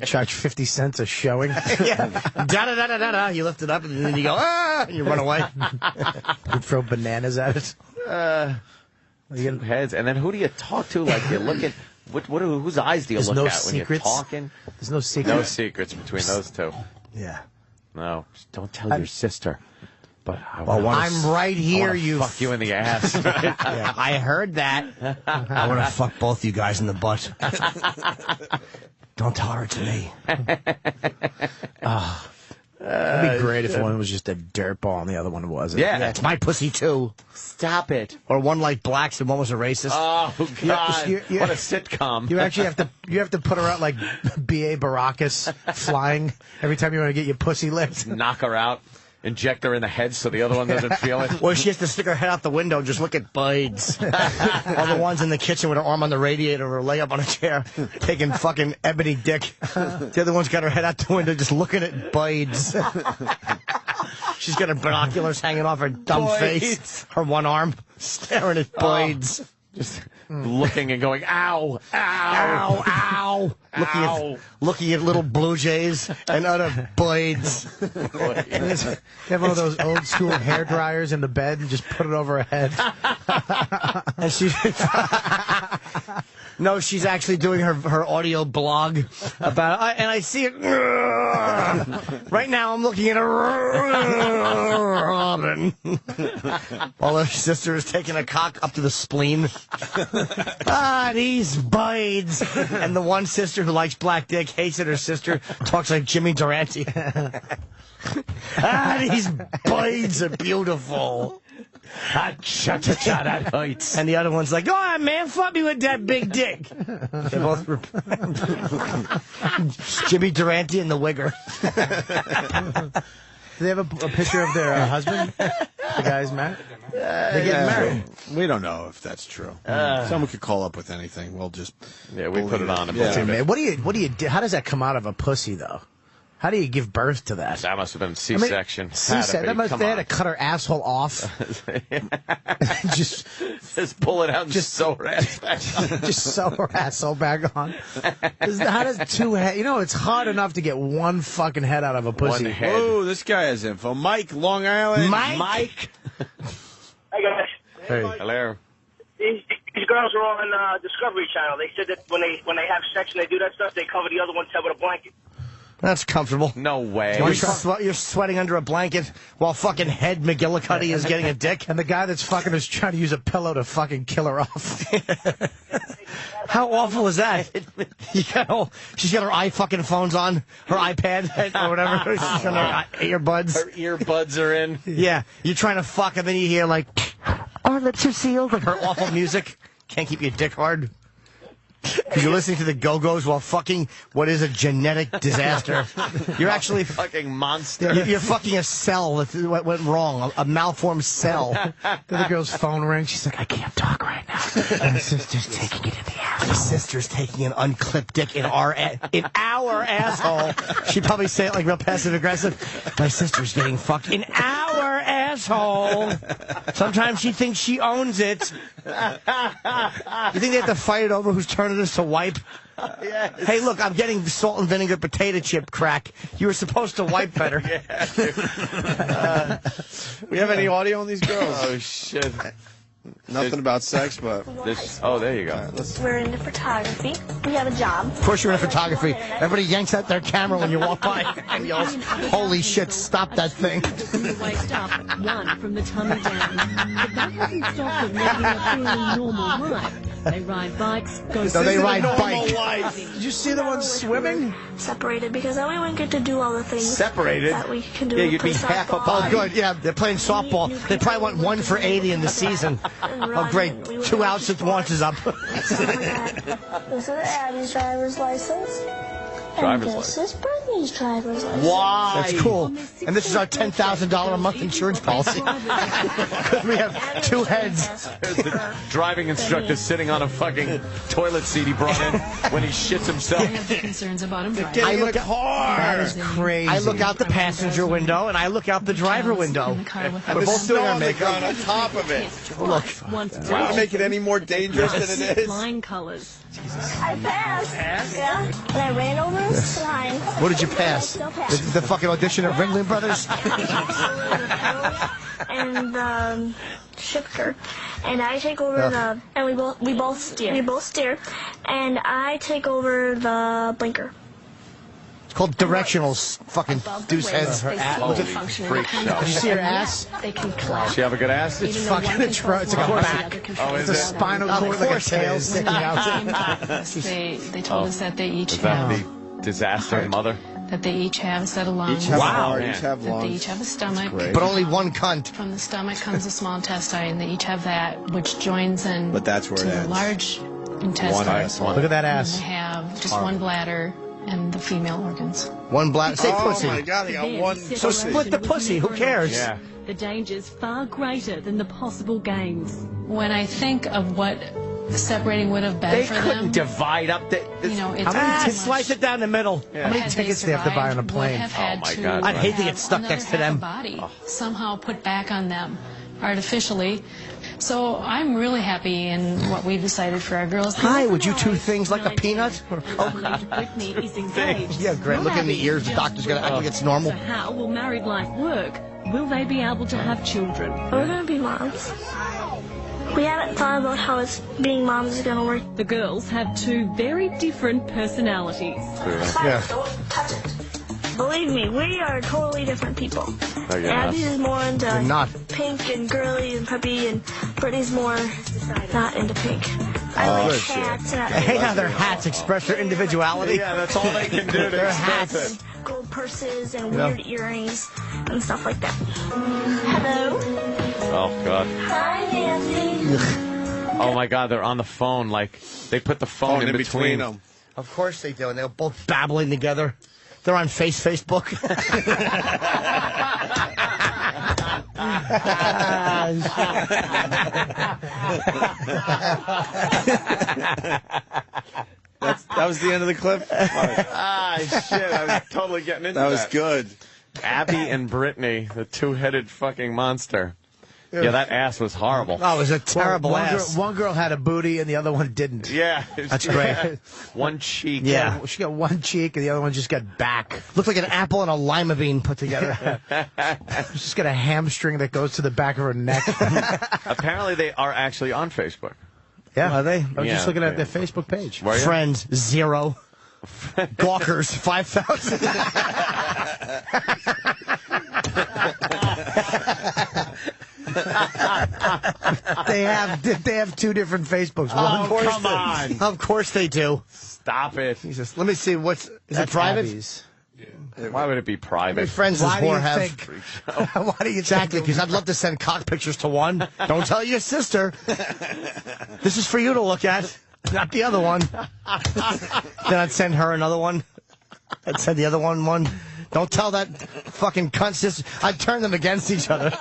Charge 50 cents a showing. Da-da-da-da-da-da. You lift it up and then you go, ah! And you run away. You throw bananas at it. Two heads. And then who do you talk to? Like, you look at, whose eyes do you look at when you're talking? There's no secrets. No secrets between those two. Yeah. No. Just don't tell your sister. But I'm right here. You fuck you in the ass. Yeah, I heard that. I want to fuck both you guys in the butt. Don't tell her to me. It'd be great if one was just a dirtball and the other one wasn't. Yeah, it's my pussy too. Stop it. Or one like blacks and one was a racist. Oh God! What a sitcom. You actually have to put her out like B.A. Baracus flying every time you want to get your pussy licked. Knock her out. Inject her in the head so the other one doesn't feel it. Or she has to stick her head out the window and just look at birds. Or the ones in the kitchen with her arm on the radiator or lay up on a chair taking fucking ebony dick. The other one's got her head out the window just looking at birds. She's got her binoculars hanging off her dumb face. Her one arm staring at birds. Just looking and going, ow, ow, ow, looking at little blue jays and other blades. You have one of those old school hair dryers in the bed and just put it over her head. And she No, she's actually doing her audio blog about it. And I see it. Right now I'm looking at a robin. While her sister is taking a cock up to the spleen. These bites. And the one sister who likes black dick hates it. Her sister talks like Jimmy Durante. These bites are beautiful. And the other one's like, "Oh man, fuck me with that big dick." They both Jimmy Durante and the Wigger. Do they have a picture of their husband? The guy's married? They get married. We don't know if that's true. Someone could call up with anything. We'll just we put it on. Man, what do you do? How does that come out of a pussy though? How do you give birth to that? That must have been C-section. They had to cut her asshole off. just pull it out and just sew her ass back on. Just sew her asshole back on. How does two head? You know, it's hard enough to get one fucking head out of a pussy. Oh, this guy has info. Mike, Long Island. Mike. Hey guys. Hey. Hello. These girls are on Discovery Channel. They said that when they have sex and they do that stuff, they cover the other one's head with a blanket. That's comfortable. No way. You're sweating under a blanket while fucking Head McGillicuddy is getting a dick. And the guy that's fucking is trying to use a pillow to fucking kill her off. How awful is that? She's got her iPhones on, her iPad or whatever. She's on her earbuds. Her earbuds are in. Yeah. You're trying to fuck and then you hear like, "Our lips are sealed," like her awful music. Can't keep your dick hard. Because you're listening to the Go-Go's while fucking what is a genetic disaster. You're actually fucking monster. You're fucking a cell that went wrong, a malformed cell. The other girl's phone rings. She's like, "I can't talk right now." And my sister's taking it in the ass. My sister's taking an unclipped dick in our asshole. She'd probably say it like real passive aggressive. "My sister's getting fucked in our asshole." Sometimes she thinks she owns it. You think they have to fight it over whose turn it is to wipe? Yes. Hey, look, I'm getting salt and vinegar potato chip crack. You were supposed to wipe better. We have any audio on these girls? Oh, shit. Nothing about sex, but... Oh, there you go. We're into photography. We have a job. Of course you're into photography. Everybody yanks out their camera when you walk by and yells, "Holy shit, stop that thing." From the waist up, one from the tummy down. But that hasn't stopped them living a truly normal life. They ride bikes, they ride bike. Did you see the one swimming? Separated, because then we wouldn't get to do all the things Separated? that we can do. Yeah, you'd be half a body. Oh, good. Yeah, they're playing softball. They probably went 1 for 80 in the season. Oh, great. 2 outs if once is up. This is Abby's driver's license. This is Brittany's driver's license. Wow. That's cool. And this is our $10,000 a month insurance policy. Because we have 2 heads. There's the driving instructor sitting on a fucking toilet seat he brought in when he shits himself. I have concerns about him driving. I look car. That is crazy. I look out the passenger window and I look out the driver window. We're both doing our makeup on top of it. Look. Want to make it any more dangerous than it is? Flying colors. I passed. Yeah. And I ran over a sign. What did you pass? The fucking audition of Ringling Brothers? And shifter. And I take over the... And we both steer. We both steer. And I take over the blinker. It's called directionals. Fucking deuce heads. Holy freak show. Did you see her ass? They can clap. She have a good ass? It's fucking it's like a back. Oh, is It's a it? spinal cord like a tail sticking out. They told us that they each Is that have... the disaster mother? That they each have a set of lungs. Each have Wow, heart, man. each have That lungs. they each have a stomach. But only one cunt. From the stomach comes a small intestine. They each have that, which joins in But that's where to it the ends. large intestine. One ass. Look at that ass. They have just one bladder and the female organs. One black. Say pussy. Oh my God, I got one So split the pussy. Who cares? Yeah. The danger's far greater than the possible gains. When I think of what separating would have been They for couldn't them, divide up the... you know, it's Slice it down the middle. How many tickets do they have to buy on a plane? Oh, my God. I'd hate to get stuck next to them. Body somehow put back on them artificially. So I'm really happy in what we've decided for our girls. Hi, would you 2 things like a peanut? Brittany is engaged. Yeah, great. Look in the ears. The doctor's going to act like it's normal. So how will married life work? Will they be able to have children? We're going to be moms. We haven't thought about how being moms is going to work. The girls have two very different personalities. Yeah. Don't touch it. Believe me, we are totally different people. Abby is more into pink and girly and puppy, and Brittany's more not into pink. I like hats. I hate how their hats express their individuality. Yeah, that's all they can do to their express hats. it. Gold purses and weird earrings and stuff like that. Hello. Oh, God. Hi, Nancy. Oh, my God, they're on the phone. Like, they put the phone in between them. Of course they do, and they're both babbling together. They're on Facebook. That was the end of the clip? Ah, shit, I was totally getting into that. That was good. Abby and Brittany, the two-headed fucking monster. Yeah, that ass was horrible. Oh, it was a terrible ass. One girl had a booty and the other one didn't. Yeah. That's great. One cheek. Yeah. She got one cheek and the other one just got back. Looked like an apple and a lima bean put together. She's just got a hamstring that goes to the back of her neck. Apparently they are actually on Facebook. Yeah. Are they? I was just looking at their Facebook page. Were you? Friends, 0. Gawkers, 5,000. They have two different Facebooks. Come on. Of course they do. Stop it. Jesus. Let me see. Is it private? Abby's. Why would it be How many private? friends does Why do you whore have? think? Why do you Exactly, because I'd love to send cock pictures to one. Don't tell your sister. This is for you to look at, not the other one. Then I'd send her another one. I'd send the other one. Don't tell that fucking cunt sister. I'd turn them against each other.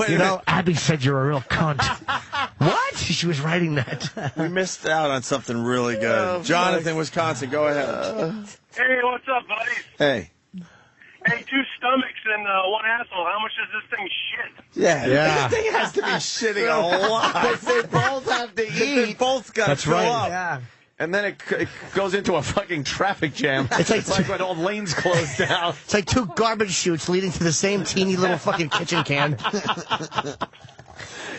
You know, Abby said you're a real cunt. What? She was writing that. We missed out on something really good. Jonathan, Wisconsin, go ahead. Hey, what's up, buddies? Hey. Hey, 2 stomachs and 1 asshole. How much does this thing shit? Yeah. This thing has to be shitting a lot. They both have to They eat. both got to fill up. Yeah. And then it goes into a fucking traffic jam. It's like when all lanes close down. It's like 2 garbage chutes leading to the same teeny little fucking kitchen can.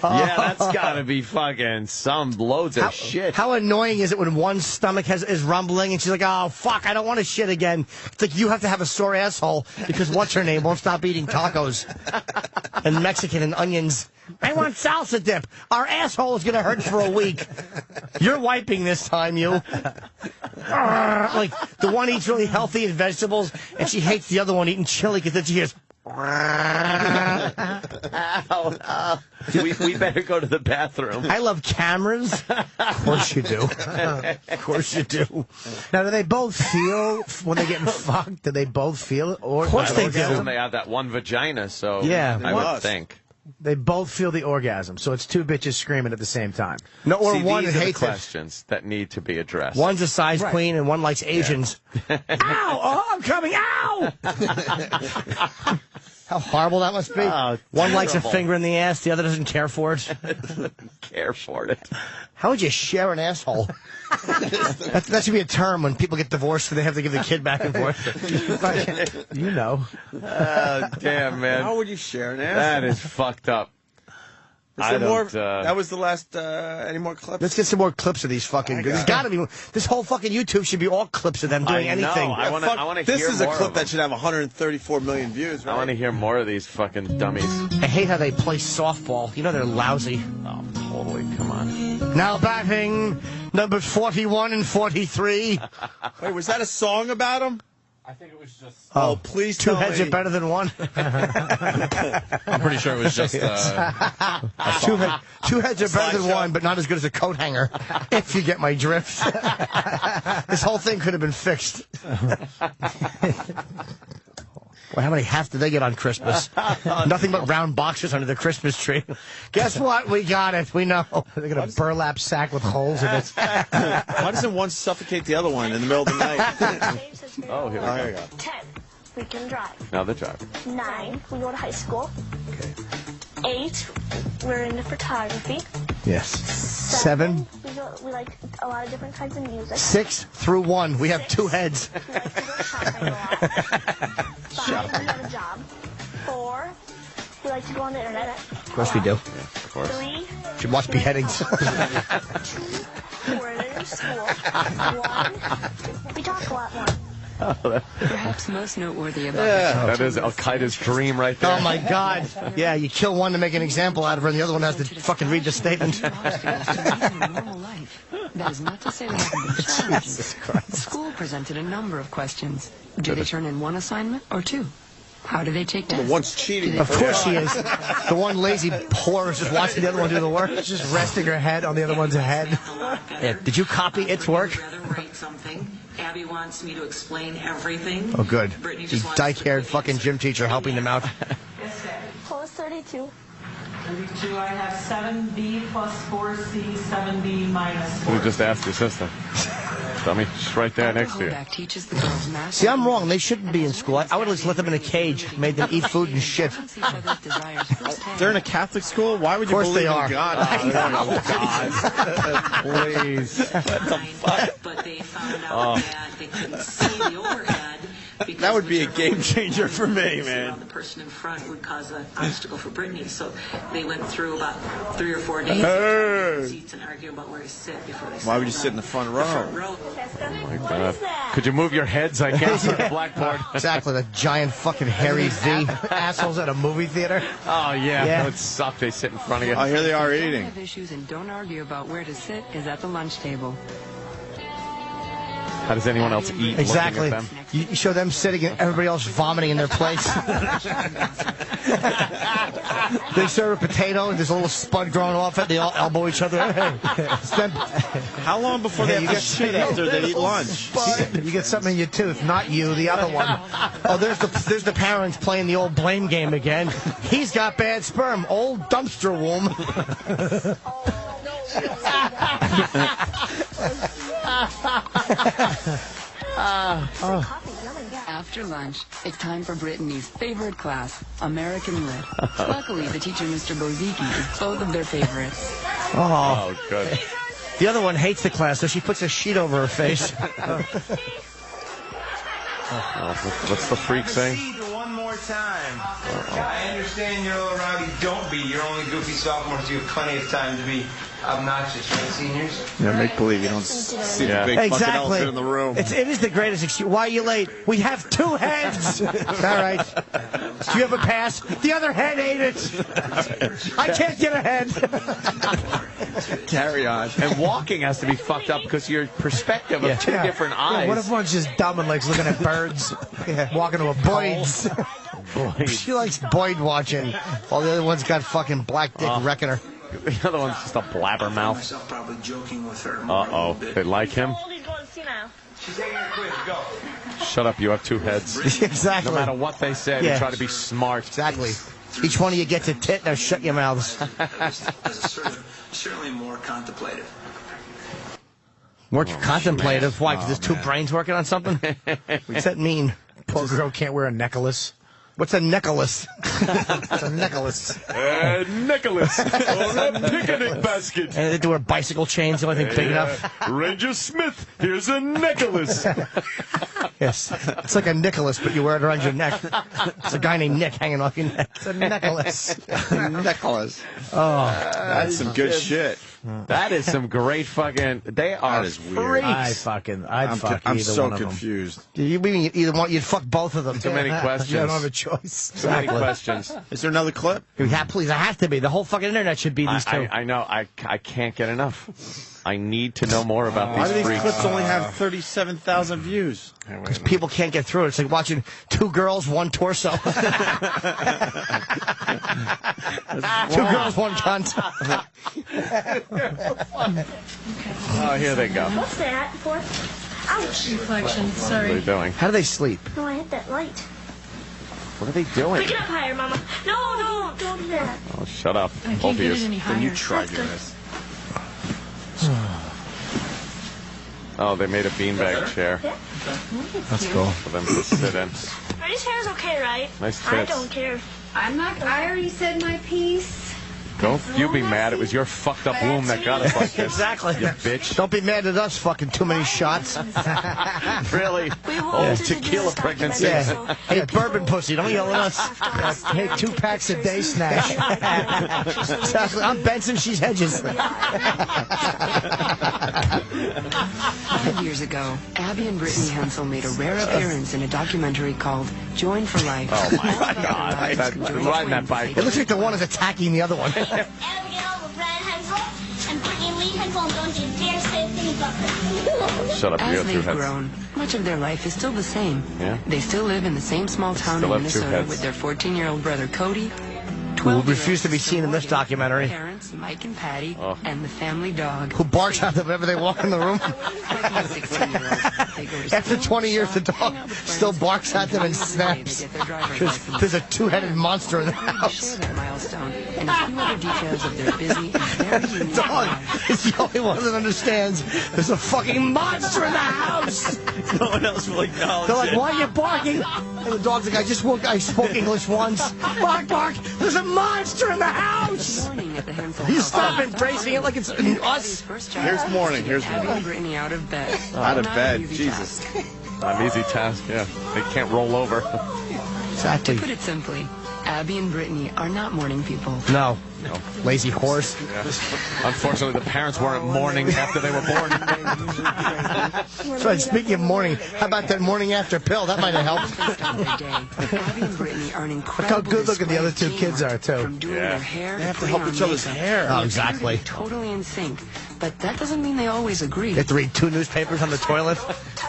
Yeah, that's got to be fucking some loads of shit. How annoying is it when one stomach is rumbling and she's like, oh, fuck, I don't want to shit again. It's like you have to have a sore asshole because what's her name won't stop eating tacos and Mexican and onions. I want salsa dip. Our asshole is going to hurt for a week. You're wiping this time, you. Like, the one eats really healthy and vegetables, and she hates the other one eating chili because then she hears... We better go to the bathroom. I love cameras. Of course you do. Of course you do. Now, do they both feel when they're getting fucked? Do they both feel it? Or of course they do. And they have that one vagina, so yeah, I would think. They both feel the orgasm, so it's 2 bitches screaming at the same time. No, or See, one these are the hates it. questions that need to be addressed. One's a size queen and one likes Asians. Ow! Oh, I'm coming! Ow! How horrible that must be. Oh, one likes a terrible. finger in the ass, the other doesn't care for it. Care for it. How would you share an asshole? that should be a term when people get divorced and they have to give the kid back and forth. You know. Damn, man. How would you share an ass? That is fucked up. That was the last. Any more clips? Let's get some more clips of these fucking. There's got to be. This whole fucking YouTube should be all clips of them doing anything. I want to hear This is a more clip of that them. should have 134 million views. Right? I want to hear more of these fucking dummies. I hate how they play softball. You know they're lousy. Oh, totally. Come on. Now batting numbers 41 and 43. Wait, was that a song about him? I think it was just... Oh, please 2 tell heads me. are better than one. I'm pretty sure it was just... 2 heads are better than one, but not as good as a coat hanger, if you get my drift. This whole thing could have been fixed. Well, how many hats did they get on Christmas? Nothing but round boxes under the Christmas tree. Guess what? We got it. We know. They got a burlap sack with holes in it. Why doesn't one suffocate the other one in the middle of the night? Oh, here we go. There you go. 10, we can drive. Now the driver. 9, we go to high school. 8, we're into photography. Yes. 7, we like a lot of different kinds of music. 6 through 1. We have 2 heads. We like to go shopping a lot. 5, we have a job. 4, You like to go on the internet? Of course we do. Yeah, of course. 3. Should watch beheadings. 2. We're in school. 1. We talk a lot more. Perhaps most noteworthy about That is Al-Qaeda's dream right there. Oh, my God. Yeah, you kill one to make an example out of her, and the other one has to fucking read the statement. That is not to say they haven't been challenges. School presented a number of questions. Do they turn in one assignment or 2? How do they take tests? The one's cheating. Of course she is. The one lazy whore is just watching the other one do the work. Just resting her head on the other one's head. Yeah, did you copy its work? Write something. Abby wants me to explain everything. Oh, good. The dyke-haired fucking gym teacher helping them out. Plus 32. 32, I have 7B plus 4C, 7B minus 4. You just ask your sister. Dummy, she's right there next to you. Teaches the girls math. See, I'm wrong. They shouldn't be in school. I would at least let them in a cage, made them eat food and shit. They're in a Catholic school? Why would you believe they in are. God? Please. What the fuck? But they found out that they couldn't see the overhead. That would be a game changer for me, man. The person in front would cause an obstacle for Brittany, so they went through about 3 or 4 days seats and argue about where to sit before they. Why would you sit in the front row? Oh my God. Could you move your heads, I guess, on the blackboard? Exactly, the giant fucking hairy V. Assholes at a movie theater. Oh, yeah. That would suck. They sit in front of you. Oh, here they are If you eating. have issues and don't argue about where to sit is at the lunch table. How does anyone else eat? Exactly. Looking at them? You show them sitting and everybody else vomiting in their plates. They serve a potato and there's a little spud growing off it. They all elbow each other. How long before they have to shit after they eat lunch? You get something in your tooth, not you, the other one. Oh, there's the parents playing the old blame game again. He's got bad sperm. Old dumpster womb. After lunch, it's time for Brittany's favorite class, American Lit. Luckily, the teacher, Mr. Bozicki, is both of their favorites. Oh, good. The other one hates the class, so she puts a sheet over her face. What's the freak saying? One more time. I understand you're a little rowdy. Don't be. You're only goofy sophomores. You have plenty of time to be obnoxious, right, seniors? Yeah, make believe you don't see the big fucking elephant in the room. It is the greatest excuse. Why are you late? We have 2 heads. All right. Do you have a pass? The other head ate it. I can't get ahead. Carry on. And walking has to be fucked up because your perspective of 2 different eyes. Yeah, what if one's just dumb and likes looking at birds? Walking to a Boyd's. She likes Boyd watching, while the other one's got fucking black dick wrecking her. The other one's just a blabbermouth. Probably joking with her. Uh-oh. They like him? She's taking a quiz. Go. Shut up, you have 2 heads. Exactly. No matter what they say, they try to be smart. Exactly. Each one of you gets a tit, now shut your mouths. Certainly more contemplative. More contemplative? Why? Because there's 2 brains working on something? What's that mean? Poor girl can't wear a necklace. What's a necklace? It's a necklace. Nicholas, or a picnic basket. And they do her bicycle chains, the only thing big enough. Ranger Smith, here's a necklace. Yes. It's like a necklace, but you wear it around your neck. It's a guy named Nick hanging off your neck. It's a necklace. Necklace. Oh. That's some good shit. That is some great fucking. They are That is weird. freaks. I'd fuck I'm either so one of them. confused. You mean you'd fuck both of them? Too many questions. You don't have a choice. Too many questions. Is there another clip? Yeah, please. It has to be. The whole fucking internet should be these 2. I know. I can't get enough. I need to know more about Why these do these freaks. clips only have 37,000 views? Because people can't get through it. It's like watching 2 girls, 1 torso. 2 girls, 1 cunt. Oh, here they go. What's that for? Ouch. Reflection, What are sorry. they doing? How do they sleep? No, I hit that light. What are they doing? Pick it up higher, Mama. No, don't do that. Oh, shut up. I can't Both of get you. it any higher. You tried That's doing good. this. Oh, they made a beanbag chair That's cool. for them to sit in. Brady's hair's okay, right? Nice I tits. don't care. I already said my piece. Don't you be mad. It was your fucked up womb that got us like this. Exactly. You bitch. Don't be mad at us, fucking too many shots. Really? Oh, tequila pregnancy. Yeah. Hey, bourbon pussy, don't yell at us. Hey, 2 packs a day, Snatch. Exactly. I'm Benson, she's Hedges. 5 years ago, Abby and Brittany Hensel made a rare appearance in a documentary called Join for Life. Oh, my God. Riding that bike. It looks like the one is attacking the other one. Abigail, Brad Hensel, and Brittany Lee Hensel, and don't you dare say a thing about them. Shut up, you As got 2 they've heads. grown, much of their life is still the same. Yeah. They still live in the same small town Still in have 2 Minnesota heads. with their 14-year-old brother Cody, Who refuse to be seen in this documentary. parents Mike and Patty, and the family dog. Who barks at them whenever they walk in the room. After 20 years, the dog still barks at them and snaps. There's a 2-headed monster in the house. That milestone and a few other details of their busy and very unique The dog is the only one that understands there's a fucking monster in the house. No one else will acknowledge They're like, it. why are you barking? And the dog's like, I spoke English once. Bark, bark. There's a monster in the house. You stop embracing it like it's us. Here's morning. Here's Abby and morning. Brittany out of bed. Out of Not bed. an easy Jesus. Not an easy task, yeah. They can't roll over. Exactly. To put it simply, Abby and Brittany are not morning people. No. Lazy horse. Yeah. Unfortunately, the parents weren't mourning after they were born. That's right. Speaking of morning, how about that morning after pill? That might have helped. Abby and Brittany are an Look incredible how good looking the other 2 kids are, too. from doing their hair. They have to help each other's hair. Oh, exactly. Totally in sync, but that doesn't mean they always agree. They have to read 2 newspapers on the toilet,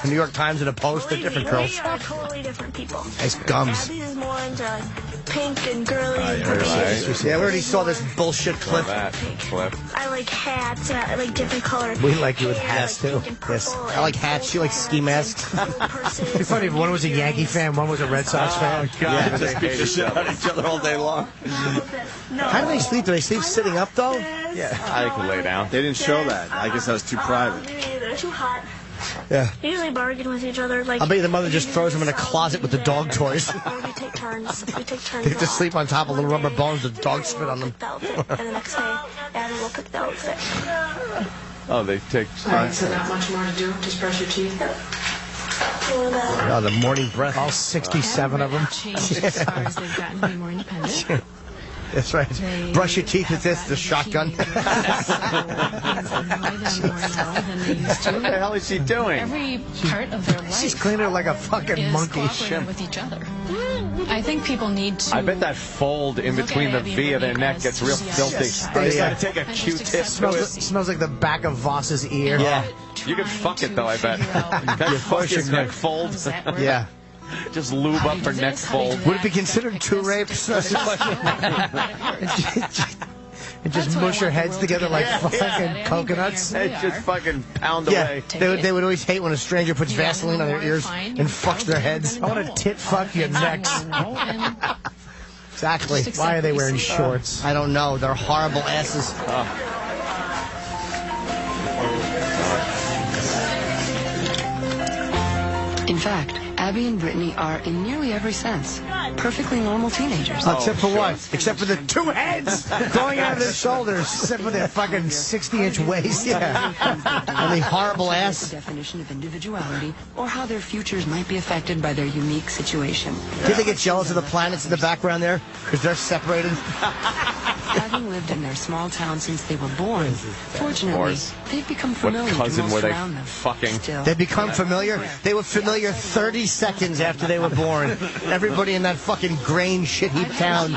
the New York Times and the Post. They're different girls. We are totally different people. Nice gums. Abby is more into pink and girly. Yeah, we already saw this bullshit clip. That clip. I like hats. I like different colors. We like you with hats, too. Yes. I like hats. She likes ski masks. It'd be funny if one was a Yankee fan, one was a Red Sox fan. God, they just beat the shit out of each other all day long. How do they sleep? Do they sleep sitting up, though? Yeah. I can lay down. They didn't show that. I guess that was too private. They're too hot. Yeah. They usually bargain with each other. Like, I bet you the mother just throws them in a closet with the dog toys. we take turns. We take turns. They have to sleep on top of little rubber bones with dog spit on them. The outfit, and the next day, Abby will pick the outfit. Oh, they take turns. So not much more to do. Just brush your teeth. Oh, the morning breath. All 67 of them. Changed as far as they've gotten to be more independent. That's right. Brush your teeth with this, the shotgun. What the hell is she doing? Every part of their life She's cleaning it like a fucking is monkey. cooperating with each other. I think people need to. I bet that fold in between the V of their neck gets real filthy. They gotta take a Q-tip to Smells like the back of Voss's ear. Yeah. You can fuck it though, I bet. That fucking neck fold. Yeah. Just lube up her neck fold. Would it be considered 2 rapes? And just mush your heads together like fucking coconuts. Just fucking pound Yeah, away. they would always hate when a stranger puts Vaseline on their ears and fucks their heads. I want to tit fuck your necks. Exactly. Why are they wearing shorts? I don't know. They're horrible asses. In fact, Abby and Brittany are, in nearly every sense, perfectly normal teenagers. Except for what? Except for the 2 heads growing out of their shoulders. Except for their fucking 60-inch waist. Yeah. And the horrible The ass. definition of individuality, or how their futures might be affected by their unique situation. Do they get jealous of the planets in the background there? Because they're separated? Having lived in their small town since they were born, fortunately, course. they've become What familiar to cousin most were they around them. fucking? Still, They become familiar? They were familiar 30 seconds after they were born. Everybody in that fucking grain shit heap town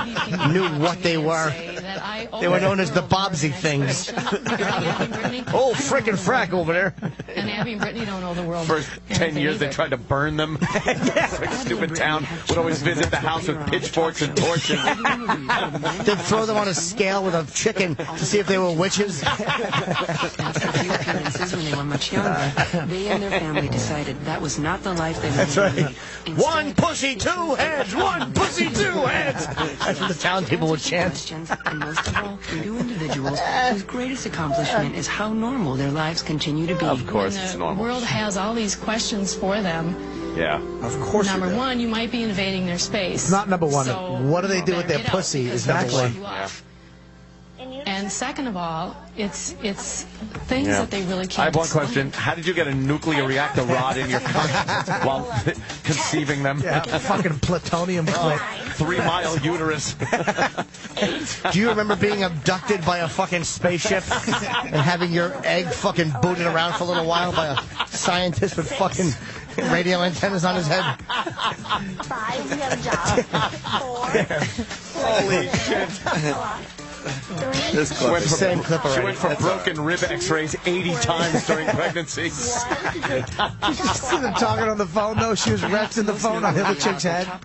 knew what they were. They were known as the Bobsy things. Oh, frickin' frack over there. And Abby and Brittany don't know the world. First 10 years they tried to burn them. Like stupid town would always visit the house with pitchforks and torches. They'd throw them on a scale with a chicken to see if they were witches. after a few appearances when they were much younger, they and their family decided that was not the life they wanted That's to right. live. One pussy, 2 heads. One pussy, 2 heads. That's what the town people would chant. Questions, and most of all, new individuals whose greatest accomplishment is how normal their lives continue to be. Of course, it's The normal. world has all these questions for them. Yeah. Of course. Number one, you might be invading their space. It's not number one. So what do they do with their get out, pussy because is number they'll one. cut you off. And second of all, it's things that they really can't I have one explain. question. How did you get a nuclear reactor rod in your cunt while conceiving them? Yeah, fucking plutonium clip. 3-mile uterus. Do you remember being abducted by a fucking spaceship and having your egg fucking booted around for a little while by a scientist with fucking radio antennas on his head? 5, you have a job. 4. Holy shit. 3. This clip is Same clip She already. went for broken rib x-rays 80 times during pregnancy. Did you see them talking on the phone, though? She was resting the phone on the other chick's head. Oh,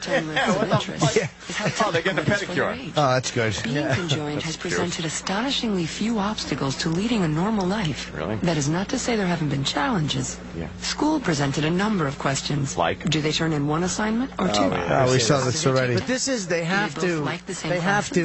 they're getting a pedicure. Oh, that's good. Being conjoined has presented astonishingly few obstacles to leading a normal life. Really? That is not to say there haven't been challenges. Yeah. School presented a number of questions. Like? Do they turn in one assignment or two? Oh, we saw this already. But this is, they have Do they both to, like the same they have to,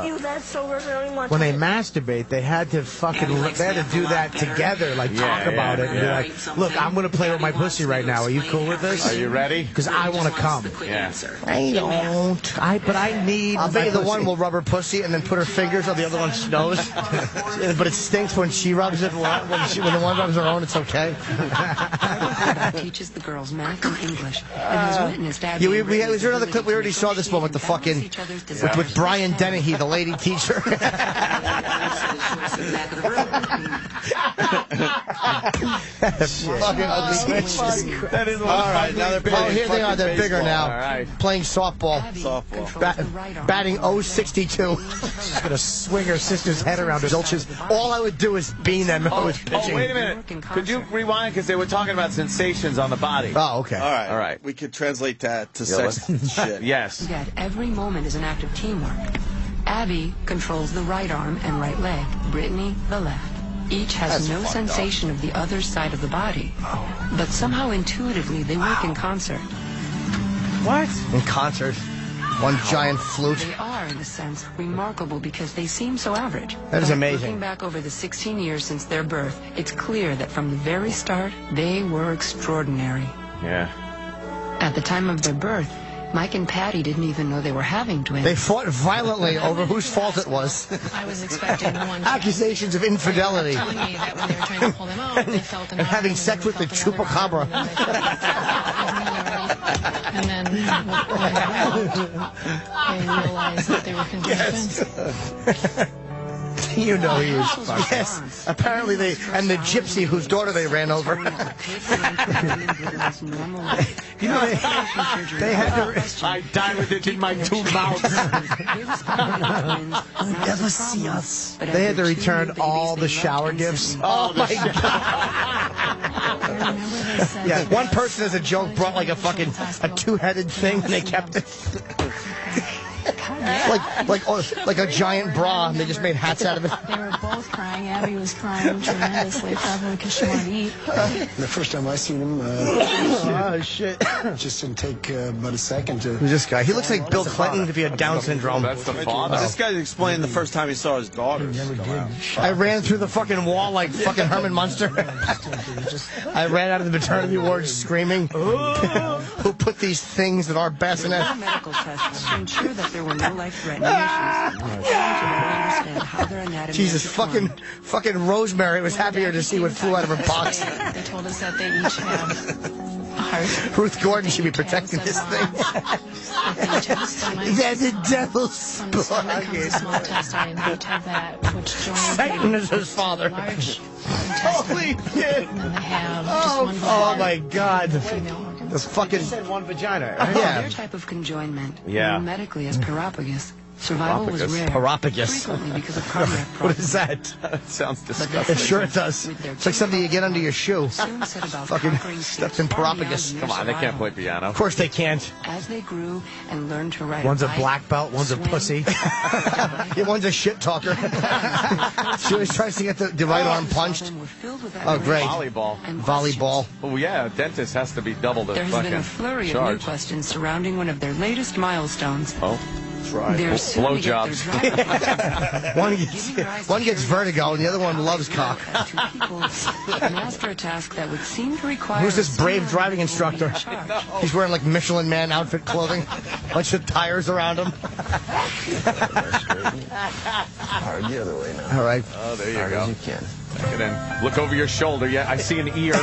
Ew, that's so gross. I don't even want when to they masturbate, they had to fucking, they had to do that together, like talk about it and be like, look, I'm going to play with my pussy right now. Are you cool with this? Are you ready? Because I want to come. Yeah. I don't. But I need. I'll bet you the my one pussy. will rub her pussy and then put her fingers on the other one's nose. But it stinks when she rubs it. When the one rubs her own, it's okay. Teaches the girls math and English and has witnessed Abby Yeah, and was Brittany's there another clip? We ability already to saw this one with the negotiate and fucking balance each other's desires. with Brian Dennehy, the lady teacher. Fucking ugly bitch. That is All right, now they're playing Here they are. They're bigger baseball. now. All right. Playing softball. Batting 062. She's gonna swing her sister's head around her. Zilches. All I would do is bean them if I was pitching. Oh, wait a minute. Could you rewind? Because they were talking about sensations on the body. Oh, okay. All right. All right. We could translate that to Yeah, sex let's- shit. Yes. Yet every moment is an act of teamwork. Abby controls the right arm and right leg. Brittany, the left. Each has That's no fucked sensation of the other side of the body. But somehow intuitively they work in concert. What? In concert. One giant flute. They are, in a sense, remarkable because they seem so average. That is But amazing. Looking back over the 16 years since their birth, it's clear that from the very start, they were extraordinary. Yeah. At the time of their birth, Mike and Patty didn't even know they were having twins. They fought violently over whose fault it was. I was expecting the one. Accusations of infidelity. Telling me that when they were trying to pull them out, they felt And having sex with the chupacabra. And then they realized that they were conjoined twins. You know he was fucking. Yes. Apparently they, and the gypsy whose daughter they ran over. You know, they had to. I died with it in my 2 mouths. Never see us. They had to return all the shower gifts. Oh my God. Yeah, one person as a joke brought like a fucking a 2-headed thing and they kept it. like a giant bra and they just made hats out of it. They were both crying. Abby was crying tremendously, probably because she wanted to eat. The first time I seen him, Oh shit. just didn't take but a second to. Who's this guy? He looks like Bill Clinton if he had Down syndrome. That's the father. This guy explained the first time he saw his daughters. I ran through the fucking wall like fucking Herman Munster. I ran out of the maternity ward screaming. Who put these things in our bassinet? medical tests to ensure that there were no life-threatening issues. Understand how their anatomy Jesus, is deformed. fucking Rosemary was happier to see what flew out of her box. They told us that they each have a heart. Ruth Gordon should be protecting this thing. That's a devil's From the stomach comes a small intestine. They each have that, which joins Satan is his father. large Holy shit! and then they have just one Oh bladder, my God! female organs. The fucking. Said one vagina, right? Yeah. Their type of conjoinment, Yeah. known medically as parapagus, survival was Parapagus? rare. Parapagus. Frequently because of cardiac What problems. is that? That sounds disgusting. It sure it does. It's like something you get under your shoe. Soon set about Fucking conquering steps states in far beyond parapagus. mere Come on, they can't play survival. piano. Of course they can't. As they grew and learned to ride One's a bike, black belt, one's a swim, pussy. Yeah, one's a shit talker. She always tries to get the right arm punched. were filled with Oh, great. Volleyball. and Volleyball. Oh, yeah, a dentist has to be double the There has been a fucking flurry of new charge. questions surrounding one of their latest milestones. Oh, They're soon to get their Blowjobs. One gets vertigo, and the other one loves cock. master a task that would seem to require. Who's this brave driving instructor? He's wearing like Michelin Man outfit clothing, bunch of tires around him. Hard the other way now. All right. Oh, there you Hard go. as you can. And then look over your shoulder. Yeah, I see an ear.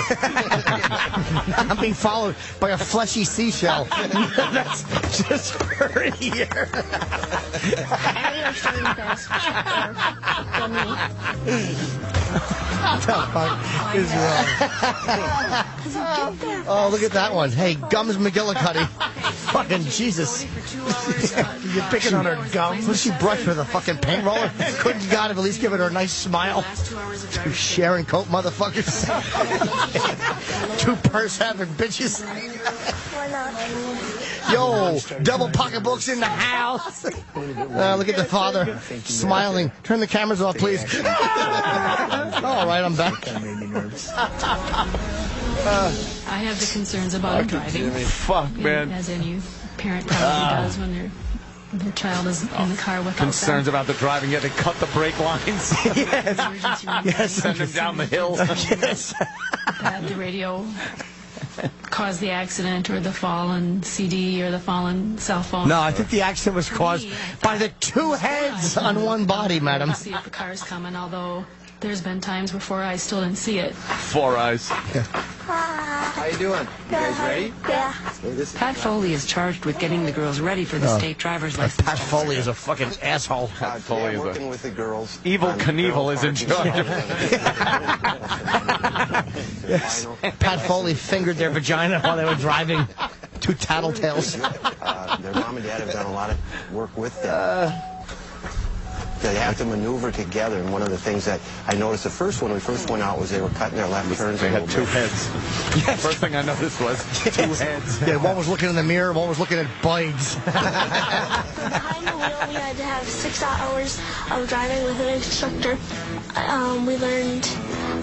I'm being followed by a fleshy seashell. That's just her ear. What the fuck is wrong? Oh, look at that one. Hey, Gums McGillicuddy. Fucking Jesus. You're picking on her gums. What did she brush with a fucking paint roller? Couldn't God have at least given her a nice smile? Two Sharon Coat motherfuckers. Two purse-having bitches. Yo, double pocketbooks in the house. Look at the father smiling. Turn the cameras off, please. All right, I'm back. I have the concerns about driving. Fuck, man. As any parent probably does when their child is in the car without Concerns them. about the driving. Yeah, they cut the brake lines. Yes. Send them down the hill. Yes. Have the radio cause the accident or the fallen CD or the fallen cell phone. No, I think the accident was caused by the two heads on one body, madam. See if the car's coming, although there's been times before I still didn't see it. 4 eyes. How you doing? You guys ready? Yeah. Pat Foley is charged with getting the girls ready for the state driver's license. Pat Foley is a fucking asshole. Pat Foley is working with the girls. Evil Knievel is in charge. Yes. Pat Foley fingered their vagina while they were driving. Two tattletales. Their mom and dad have done a lot of work with them. They have to maneuver together, and one of the things that I noticed the first when we first went out was they were cutting their left turns. They had two heads. Yes. First thing I noticed was two heads. Yeah, one was looking in the mirror, one was looking at bites. Behind the wheel, we had to have 6 hours of driving with an instructor. We learned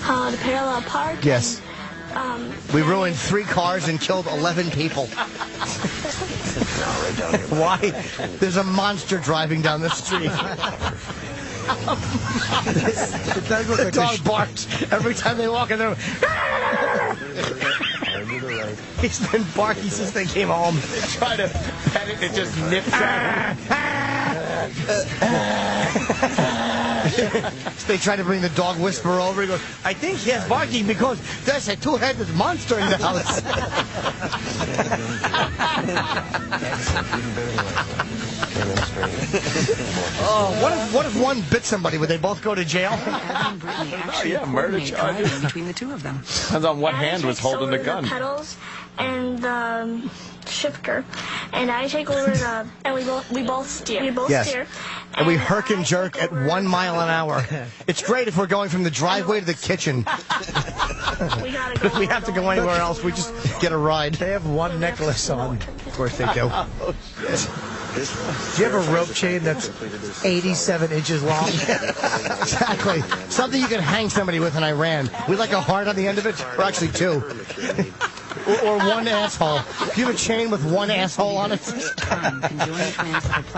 how to parallel park. Yes. We ruined 3 cars and killed 11 people. Why? There's a monster driving down the street. The dog barks every time they walk in the room. He's been barking since they came home. Try to pet it, it just nips at They try to bring the dog whisperer over. He goes, I think he is barking because there's a two-headed monster in the house. Oh, what if one bit somebody? Would they both go to jail? Oh, yeah, murder charges. Between the two of them. Depends on what hand was holding the gun. Pedals and the shifter, and I take over the, and we both steer. We both steer. And we herk and jerk at 1 mile an hour. It's great if we're going from the driveway to the kitchen. If we have to go anywhere else, we just get a ride. They have one necklace on. Of course they do. Do you have a rope chain that's 87 inches long? Exactly. Something you can hang somebody with in Iran. We like a heart on the end of it, or actually 2. Or one asshole. Do you have a chain with one asshole on it?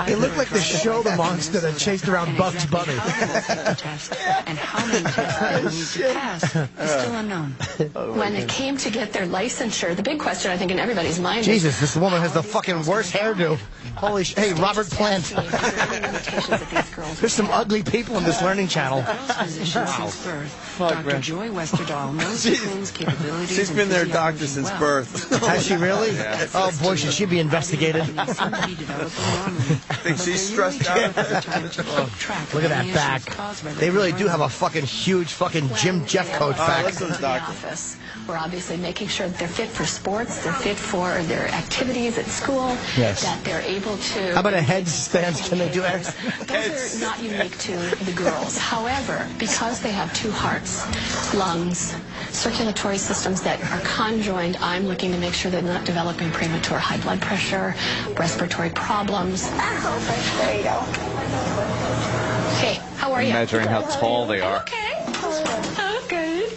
It looked like the shoulder monster that chased around Bugs Bunny. And how many tests they need to pass is still unknown. When it came to get their licensure, the big question I think in everybody's mind is, Jesus, this woman has the fucking worst hairdo. Holy shit. Hey, Robert Plant. There's some ugly people in this learning channel. Dr. Joy Westerdahl knows the twins' capabilities. She's been their doctor since birth. Has she really? Yeah. Oh boy, should she be investigated? I think she's stressed out. Look at that back. They really do have a fucking huge fucking Jim Jeffcoat back. Listen, doctor. office. We're obviously making sure that they're fit for sports, they're fit for their activities at school, Yes. that they're able to... How about a headstand? Can they do that? Those are not unique to the girls. However, because they have 2 hearts, lungs, circulatory systems that are conjoined, I'm looking to make sure they're not developing premature high blood pressure, respiratory problems. There you go. Hey, how are you? Measuring how tall they are. Okay. Oh, good.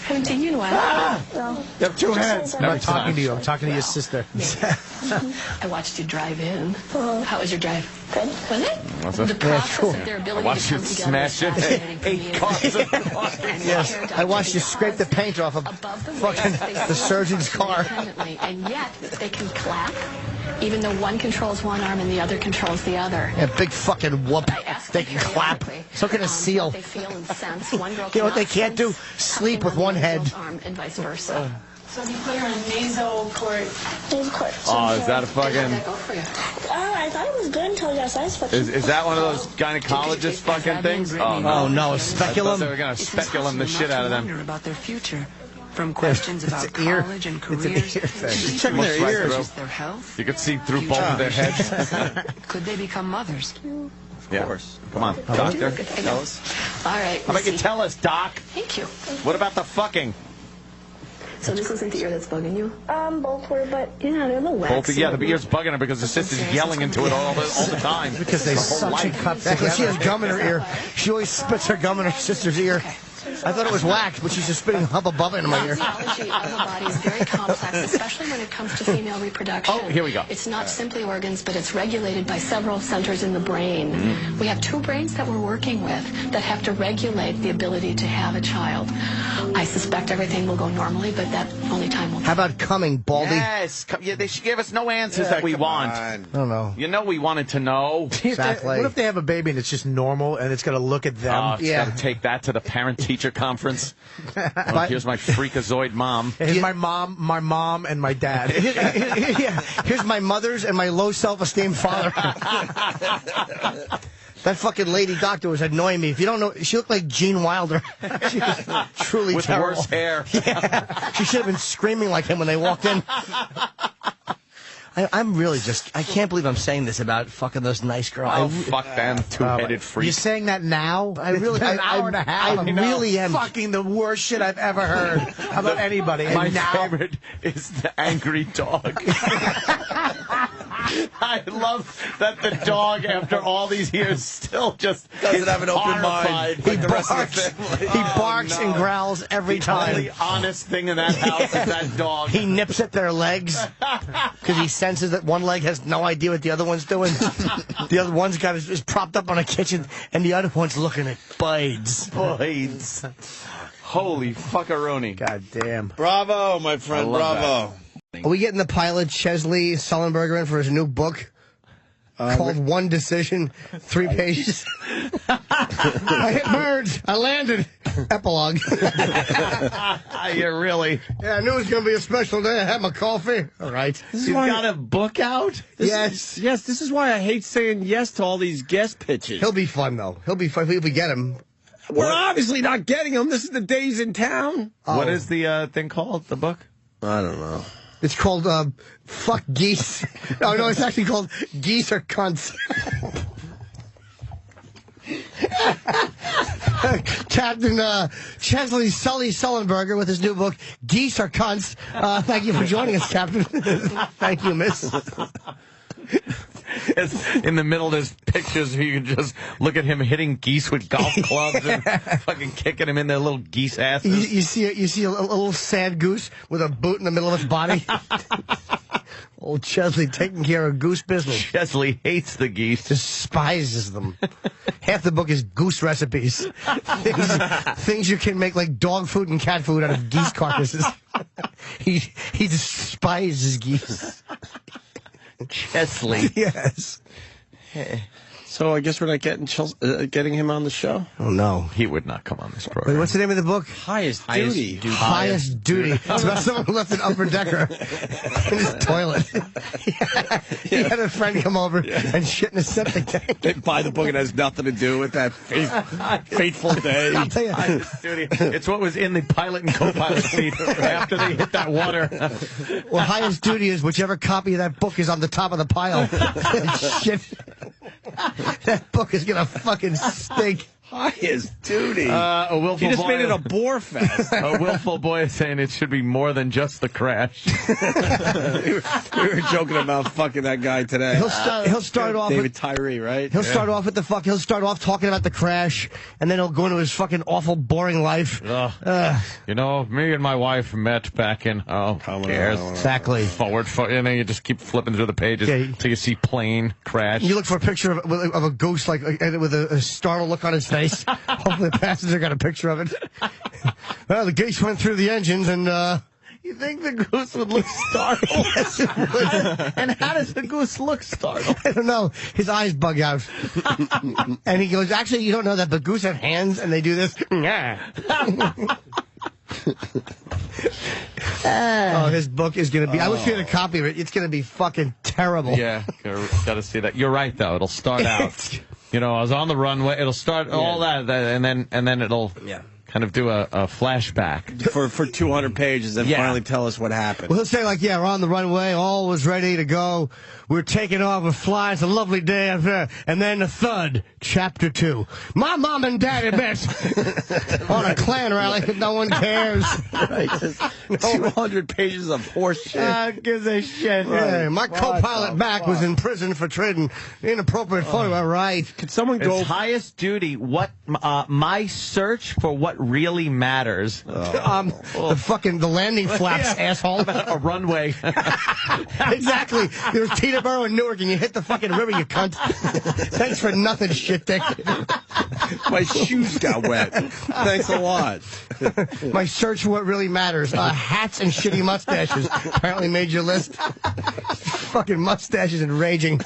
Haven't seen you in a while. Well, You have two heads. I'm not talking to you. I'm talking to your sister. I watched you drive in. How was your drive? Good. Was it? Was it? The process of their ability watched to you come together. smash it. 8 cars. Yes, I watched you scrape the paint off of fucking the surgeon's car. And yet, they can clap, even though one controls one arm and the other controls the other. Yeah, big fucking whoop. They can clap. So can a seal. They feel and sense. One girl You know what they cannot can't do? sense Sleep with one head. arm and vice versa. So you put her in nasoport. Nasoport. Oh, is that a fucking... I thought it was good until you got size fucking. Is that one of those gynecologist fucking things? Oh, Oh, no, a I speculum? thought they were going to speculum the shit out of them. About their future. From questions about college and careers. Just checking their ears. Their health. You could see through both of their heads. Could they become mothers? Of course. Come on, doctor. Tell us. All right. How about you tell us, Doc? Thank you. What about the fucking? So this isn't the ear that's bugging you? Both were, but Yeah, they're a little waxy. Both, yeah, the ear's bugging her because the sister's yelling into it all the time. Because they suction cup Because she has together. gum in her ear. She always spits her gum in her sister's ear. I thought it was wax, but she's just spitting up above it in my ear. The physiology of the body is very complex, especially when it comes to female reproduction. Oh, here we go. It's not simply organs, but it's regulated by several centers in the brain. We have 2 brains that we're working with that have to regulate the ability to have a child. I suspect everything will go normally, but that only time will tell. How about coming, Baldy? Yes. Yeah, she gave us no answers that we want. I don't know. You know we wanted to know. Exactly. What if they have a baby and it's just normal and it's going to look at them? Oh, it's got to take that to the parent-teacher conference. Well, here's my freakazoid mom. Here's my mom, and my dad. Yeah. Here's my mother's and my low self-esteem father. That fucking lady doctor was annoying me. If you don't know, she looked like Gene Wilder. She was truly With terrible. worse hair. Yeah. She should have been screaming like him when they walked in. I'm really just, I can't believe I'm saying this about fucking those nice girls. Oh, fuck them two-headed freaks. You're saying that now? I really, It's been an hour and a half. I really am. Fucking the worst shit I've ever heard about anybody. My And now, favorite is the angry dog. I love that the dog, after all these years, still just doesn't have an open mind like the rest of the family. He barks and growls every time. The only honest thing in that house is that dog. He nips at their legs because he senses that one leg has no idea what the other one's doing. The other one's got is propped up on a kitchen, and the other one's looking at Bides. Bides. Holy fuckaroni. God damn. Bravo, my friend, bravo. Are we getting the pilot Chesley Sullenberger in for his new book called One Decision, 3 pages? I hit birds. I landed. Epilogue. You really? Yeah, I knew it was going to be a special day. I had my coffee. All right. He's got a book out? Yes. Yes, this is why I hate saying yes to all these guest pitches. He'll be fun, though. He'll be fun if we get him. We're obviously not getting him. This is the days in town. What is the thing called, the book? I don't know. It's called Fuck Geese. No, it's actually called Geese Are Cunts. Captain Chesley Sully Sullenberger with his new book, Geese Are Cunts. Thank you for joining us, Captain. Thank you, miss. In the middle, there's pictures where you can just look at him hitting geese with golf clubs and fucking kicking him in their little geese asses. You see a little sad goose with a boot in the middle of its body. Old Chesley taking care of goose business. Chesley hates the geese. Despises them. Half the book is goose recipes. Things you can make like dog food and cat food out of geese carcasses. He despises geese. Chesley. Yes. So I guess we're not getting him on the show? Oh, no. He would not come on this program. Wait, what's the name of the book? Highest Duty. Highest Duty. It's about someone who left an upper decker in his toilet. He had a friend come over and shit in his septic tank. They buy the book. It has nothing to do with that fateful day. I'll tell you. Highest Duty. It's what was in the pilot and co-pilot seat after they hit that water. Well, Highest Duty is whichever copy of that book is on the top of the pile. Shit. That book is going to fucking stink. Highest duty. A willful He just boy. made it a bore fest. A willful boy is saying it should be more than just the crash. We were joking about fucking that guy today. He'll start off David with Tyree, right? He'll start off with He'll start off talking about the crash, and then he'll go into his fucking awful, boring life. You know, me and my wife met back in. Oh, who cares? Exactly. Forward, and then you just keep flipping through the pages till you see plane crash. You look for a picture of a goose, like with a startled look on his face. Hopefully, the passenger got a picture of it. Well, the goose went through the engines, and you think the goose would look startled? Yes, it would. And how does the goose look startled? I don't know. His eyes bug out. And he goes, actually, you don't know that, but goose have hands, and they do this. Oh, his book is going to be... I wish we had a copy of it. It's going to be fucking terrible. Yeah, got to see that. You're right, though. It'll start out. You know, I was on the runway. It'll start all that, and then it'll kind of do a flashback for 200 pages and finally tell us what happened. Well, he'll say, like, we're on the runway, all was ready to go. We're taking off, we're flying, it's a lovely day out there. And then a thud, chapter 2. My mom and daddy met on a Klan rally, no one cares. Right, just 200 pages of horse shit. Gives a shit. Right. Yeah, my co-pilot Mac was in prison for trading inappropriate photo. Right. Could someone go... It's highest duty, my search for what really matters. The landing flaps, asshole. About a runway. Exactly. There's Teterboro in Newark, and you hit the fucking river, you cunt. Thanks for nothing, shit dick. My shoes got wet. Thanks a lot. My search for what really matters. Hats and shitty mustaches apparently made your list. Fucking mustaches and raging.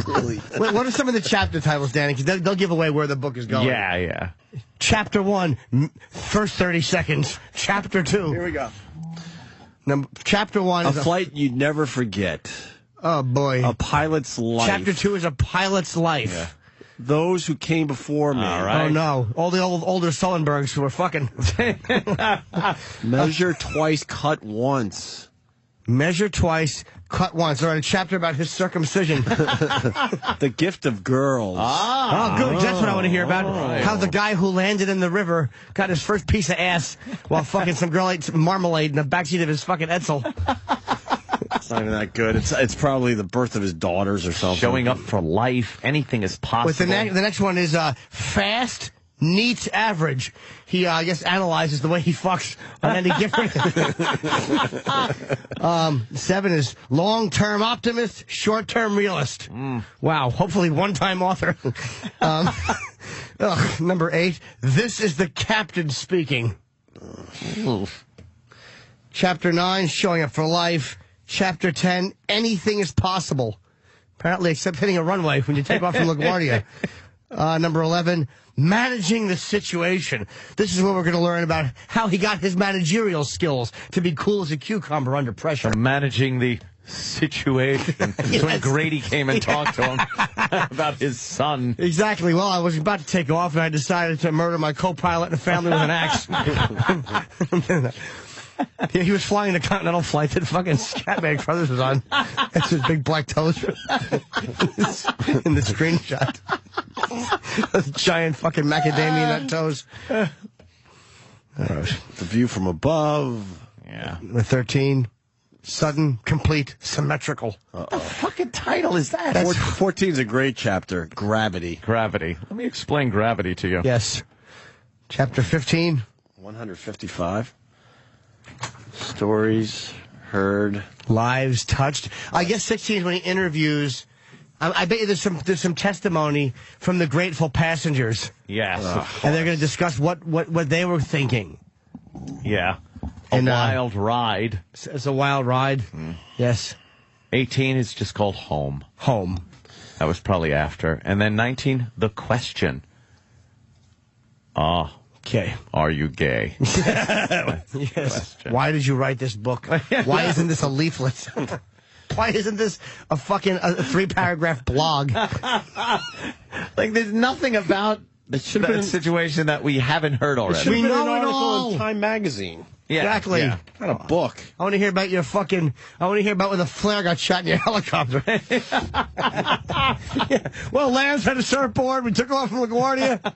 Really? What are some of the chapter titles, Danny? Because they'll give away where the book is going. Yeah. Chapter 1, first 30 seconds. Chapter 2. Here we go. Chapter 1 is a flight you'd never forget. Oh, boy. A pilot's life. Chapter 2 is a pilot's life. Yeah. Those who came before me. All right. Oh, no. All the older Sullenbergs who were fucking. Measure twice, cut once. Measure twice, cut once. Or a chapter about his circumcision. The gift of girls. Oh, good. That's what I want to hear about. Right. How the guy who landed in the river got his first piece of ass while fucking some girl ate some marmalade in the backseat of his fucking Edsel. It's not even that good. It's probably the birth of his daughters or something. Showing up for life. Anything is possible. But the next one is fast, neat, average. He, I guess, analyzes the way he fucks on any different. 7 is long-term optimist, short-term realist. Wow. Hopefully one-time author. Number 8, this is the captain speaking. Chapter 9, showing up for life. Chapter 10, anything is possible. Apparently, except hitting a runway when you take off from LaGuardia. Number 11, managing the situation. This is where we're going to learn about how he got his managerial skills to be cool as a cucumber under pressure. Managing the situation. Yes. When Grady came and talked to him about his son. Exactly. Well, I was about to take off, and I decided to murder my co-pilot and family with an axe. He was flying a Continental flight that fucking Scatman Crothers was on. That's his big black toes in the screenshot. Those giant fucking macadamia nut toes. The view from above. Yeah. The 13. Sudden, complete, symmetrical. What the fucking title is that? 14 is a great chapter. Gravity. Gravity. Let me explain gravity to you. Yes. Chapter 15. 155. Stories heard. Lives touched. I guess 16 is when he interviews. I bet you there's some testimony from the grateful passengers. Yes. And they're going to discuss what they were thinking. Yeah. A wild ride. It's a wild ride. Yes. 18 is just called Home. Home. That was probably after. And then 19, The Question. Okay. Are you gay? Yes. Question. Why did you write this book? Why isn't this a leaflet? Why isn't this a fucking 3-paragraph blog? Like, there's nothing about that situation that we haven't heard already. We know an it article all. in Time magazine. Yeah. Exactly. Yeah. Not a book. I want to hear about I want to hear about when the flare got shot in your helicopter. Yeah. Well, Lance had a surfboard. We took off from LaGuardia.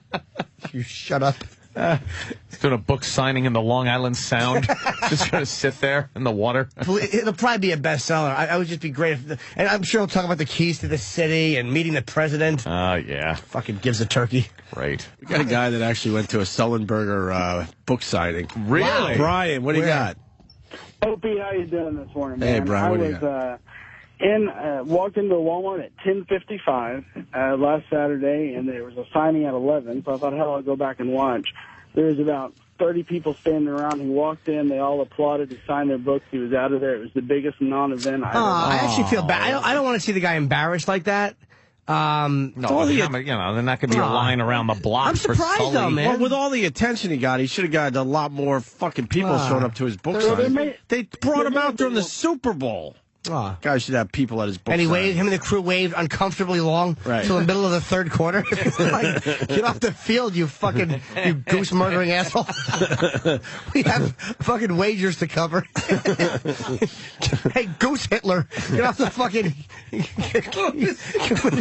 You shut up. He's doing a book signing in the Long Island Sound. Just going to sit there in the water. It'll probably be a bestseller. I would just be great if, and I'm sure he'll talk about the keys to the city and meeting the president. Oh, yeah. Fucking gives a turkey. Right. We got a guy that actually went to a Sullenberger book signing. Really? Wow. Brian, what do you got? Opie, how you doing this morning, man? Hey, Brian, what do you got? Walked into Walmart at 10:55 last Saturday, and there was a signing at 11, so I thought, hell, I'll go back and watch. There was about 30 people standing around. He walked in. They all applauded. He signed their books. He was out of there. It was the biggest non-event I've ever I actually feel bad. I don't want to see the guy embarrassed like that. No, but they're not going to be a line around the block. I'm surprised, for Sully. though, man. Well, with all the attention he got, he should have got a lot more fucking people showing up to his book signing. They brought him out during the Super Bowl. Guy should have people at his book And he signing. waved, him and the crew waved uncomfortably long till the middle of the third quarter. Like, get off the field, you goose murdering asshole. We have fucking wagers to cover. Hey, Goose Hitler, get off the fucking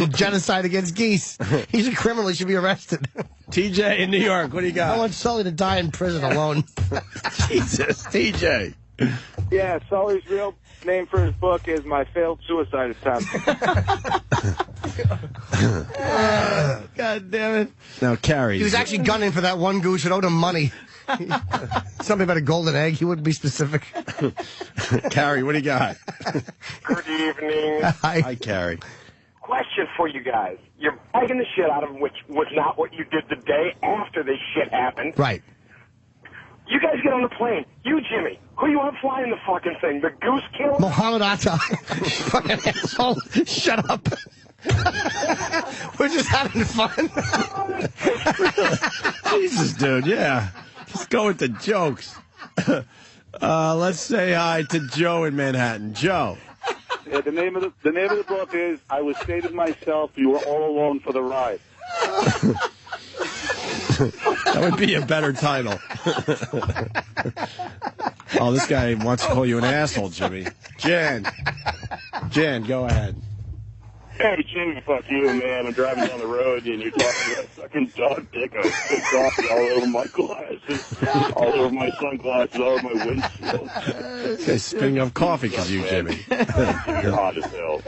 genocide against geese. He's a criminal. He should be arrested. TJ in New York, what do you got? I want Sully to die in prison alone. Jesus, TJ. Yeah, Sully's real name for his book is My Failed Suicide Attempt. God damn it. Now, Carrie. He was actually gunning for that one goose that owed him money. Something about a golden egg. He wouldn't be specific. Carrie, what do you got? Good evening. Hi, Carrie. Question for you guys. You're bagging the shit out of him, which was not what you did the day after this shit happened. Right. You guys get on the plane. You, Jimmy. Who you want flying the fucking thing? The goose killer? Mohammed Atta. Fucking asshole. Shut up. We're just having fun. Jesus, dude, yeah. Just go with the jokes. Let's say hi to Joe in Manhattan. Joe. Yeah, the name of the book is I Was Saving Myself. You Were All Alone for the Ride. That would be a better title. Oh, this guy wants to call you an asshole, Jimmy. Jan, go ahead. Hey, Jimmy, fuck you, man. I'm driving down the road and you're talking about sucking dog dick. I was pissed off all over my glasses, all over my sunglasses, all over my windshield. This guy's spitting up coffee because you, Jimmy. You're hot as hell.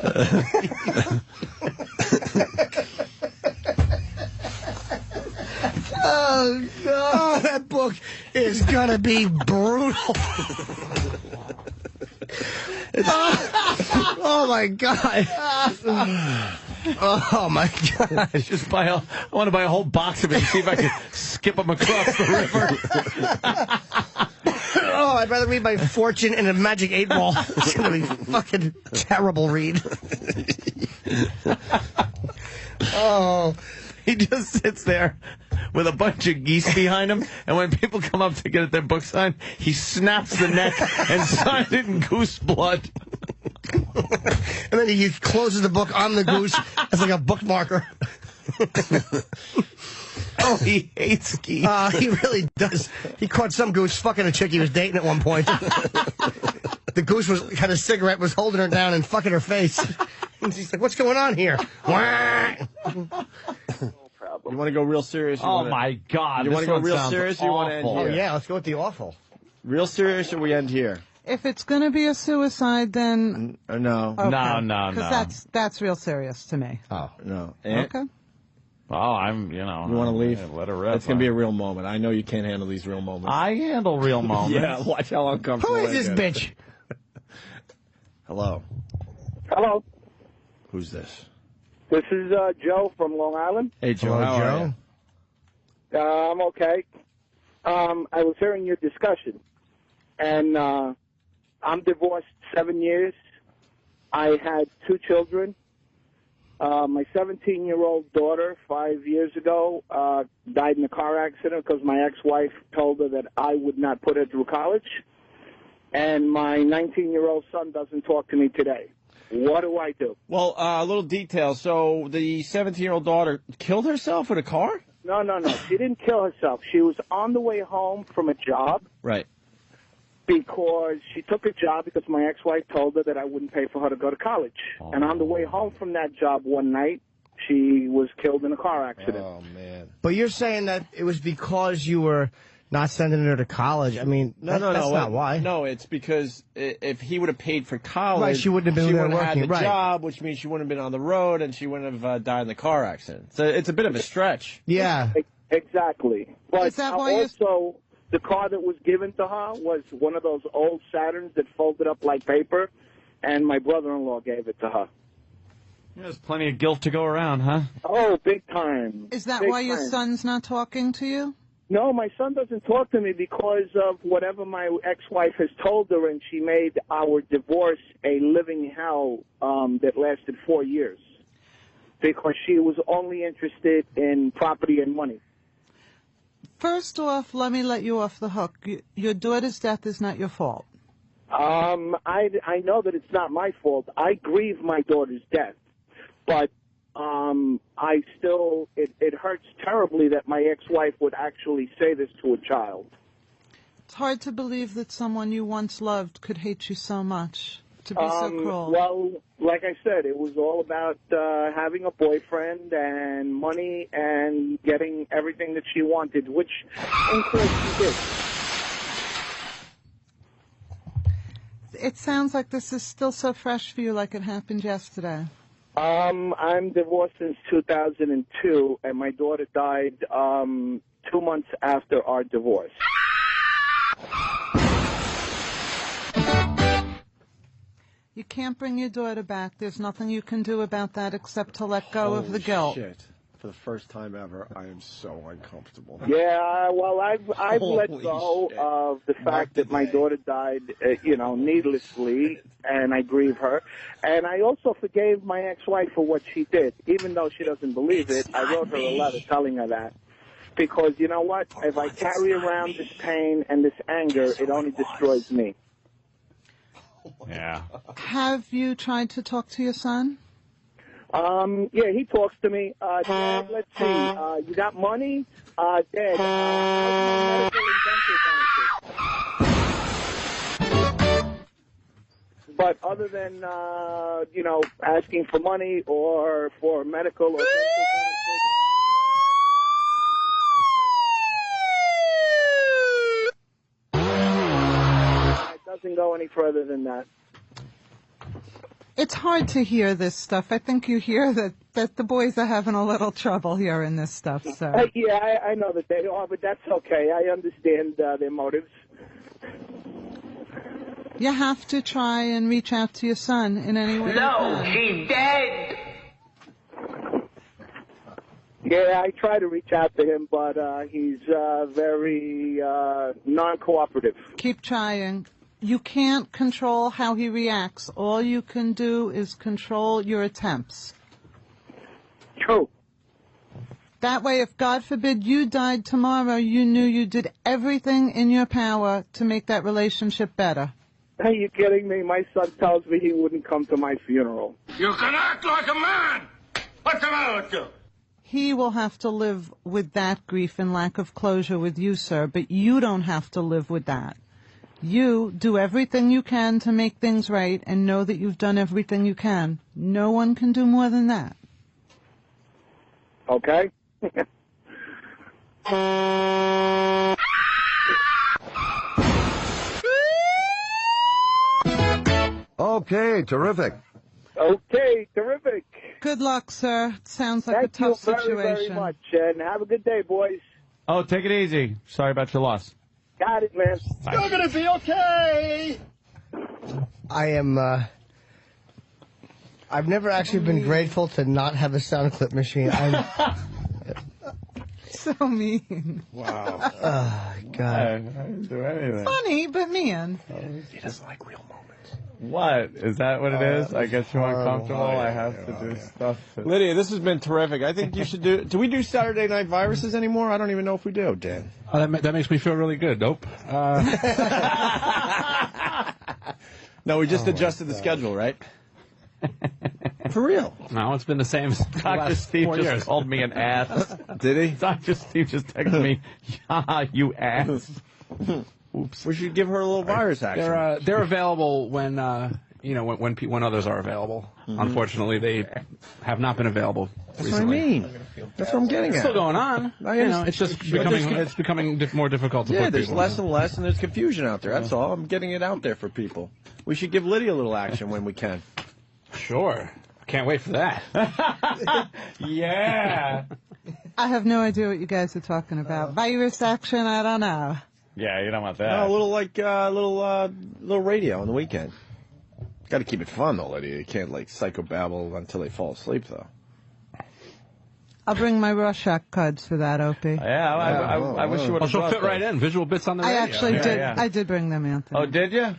Oh, God, that book is going to be brutal. Oh, my God. Oh, my God. I want to buy a whole box of it and see if I can skip them across the river. Oh, I'd rather read my fortune in a magic 8-ball. It's going to be fucking terrible read. Oh, he just sits there with a bunch of geese behind him, and when people come up to get their book signed, he snaps the neck and signs it in goose blood. And then he closes the book on the goose as like a bookmarker. Oh, he hates geese. He really does. He caught some goose fucking a chick he was dating at one point. The goose had a cigarette, was holding her down and fucking her face. And she's like, what's going on here? You want to go real serious? My God. You want to go real serious or you want to end here? Oh, yeah, let's go with the awful. Real serious or we end here? If it's going to be a suicide, then... Or no? Okay. No. Because that's real serious to me. Oh. No. Okay. Oh, You want to leave? Let her rip. It's going to be a real moment. I know you can't handle these real moments. I handle real moments. Yeah, watch how uncomfortable Who is this bitch? Hello. Hello. Who's this? This is Joe from Long Island. Hey, Joe. Hello, How are you? I'm okay. I was hearing your discussion, and I'm divorced 7 years. I had 2 children. My 17-year-old daughter, 5 years ago, died in a car accident because my ex-wife told her that I would not put her through college. And my 19-year-old son doesn't talk to me today. What do I do? Well, a little detail. So the 17-year-old daughter killed herself with a car? No. She didn't kill herself. She was on the way home from a job. Right. Because she took a job because my ex-wife told her that I wouldn't pay for her to go to college. Oh. And on the way home from that job one night, she was killed in a car accident. Oh, man. But you're saying that it was because you were not sending her to college. I mean, that's not why. No, it's because if he would have paid for college, right, she wouldn't have been there working. Had the job, which means she wouldn't have been on the road, and she wouldn't have died in the car accident. So it's a bit of a stretch. Yeah. Exactly. But Is that why also, the car that was given to her was one of those old Saturns that folded up like paper, and my brother-in-law gave it to her. There's plenty of guilt to go around, huh? Oh, big time. Is that Big why your time. son's not talking to you? No, my son doesn't talk to me because of whatever my ex-wife has told her, and she made our divorce a living hell that lasted 4 years because she was only interested in property and money. First off, let me let you off the hook. Your daughter's death is not your fault. I know that it's not my fault. I grieve my daughter's death, but I still, it hurts terribly that my ex-wife would actually say this to a child. It's hard to believe that someone you once loved could hate you so much, to be so cruel. Well, like I said, it was all about having a boyfriend and money and getting everything that she wanted, which in course she did. It sounds like this is still so fresh for you, like it happened yesterday. I'm divorced since 2002, and my daughter died 2 months after our divorce. You can't bring your daughter back. There's nothing you can do about that except to let go of the guilt. Shit. For the first time ever, I am so uncomfortable. Yeah, well, I've let go of the fact that my daughter died, needlessly, and I grieve her. And I also forgave my ex-wife for what she did. Even though she doesn't believe it, I wrote her a letter telling her that. Because, you know what? If I carry around this pain and this anger, it only destroys me. Yeah. Have you tried to talk to your son? Yeah, he talks to me. Dad, let's see. You got money? Dad, how's my medical and dental benefits? But other than, asking for money or for medical or dental benefits. It doesn't go any further than that. It's hard to hear this stuff. I think you hear that the boys are having a little trouble hearing this stuff. So Yeah, I know that they are, but that's okay. I understand their motives. you have to try and reach out to your son in any way. No, she's dead. Yeah, I try to reach out to him, but he's very non-cooperative. Keep trying. You can't control how he reacts. All you can do is control your attempts. True. That way, if God forbid you died tomorrow, you knew you did everything in your power to make that relationship better. Are you kidding me? My son tells me he wouldn't come to my funeral. You can act like a man. What's the matter with you? He will have to live with that grief and lack of closure with you, sir, but you don't have to live with that. You do everything you can to make things right and know that you've done everything you can. No one can do more than that. Okay? Okay, terrific. Okay, terrific. Good luck, sir. It sounds like a tough situation. Thank you very, very much, and have a good day, boys. Oh, take it easy. Sorry about your loss. Got it, man. Still gonna be okay. I am, I've never actually been grateful to not have a sound clip machine. So mean. Wow. Oh, God. I didn't do anything. Funny, but mean. He doesn't like real moments. What? Is that what it is? I get you uncomfortable. I have to do stuff. Lydia, this has been terrific. I think you should do we do Saturday Night Viruses anymore? I don't even know if we do, Dan. That makes me feel really good. Nope. No, we just adjusted the schedule, right? For real. No, it's been the same as the Dr. last Steve 4 just years. called me an ass. Did he? Dr. Steve just texted me, yeah, you ass. Oops. We should give her a little virus action. They're available when when others are available. Unfortunately, they have not been available That's recently. what I mean. That's what I'm getting It's at. still going on. It's just becoming more difficult to put there's people less in. and less, and there's confusion out there. That's all. I'm getting it out there for people. We should give Lydia a little action when we can. Sure. Can't wait for that. Yeah. I have no idea what you guys are talking about. Virus action, I don't know. Yeah, you don't want that. No, a little little radio on the weekend. Got to keep it fun though, Lydia. You can't psychobabble until they fall asleep though. I'll bring my Rorschach cards for that, Opie. Yeah, I wish you would have. She'll fit right in. Visual bits on the radio. I actually did. Yeah. I did bring them, Anthony. Oh, did you?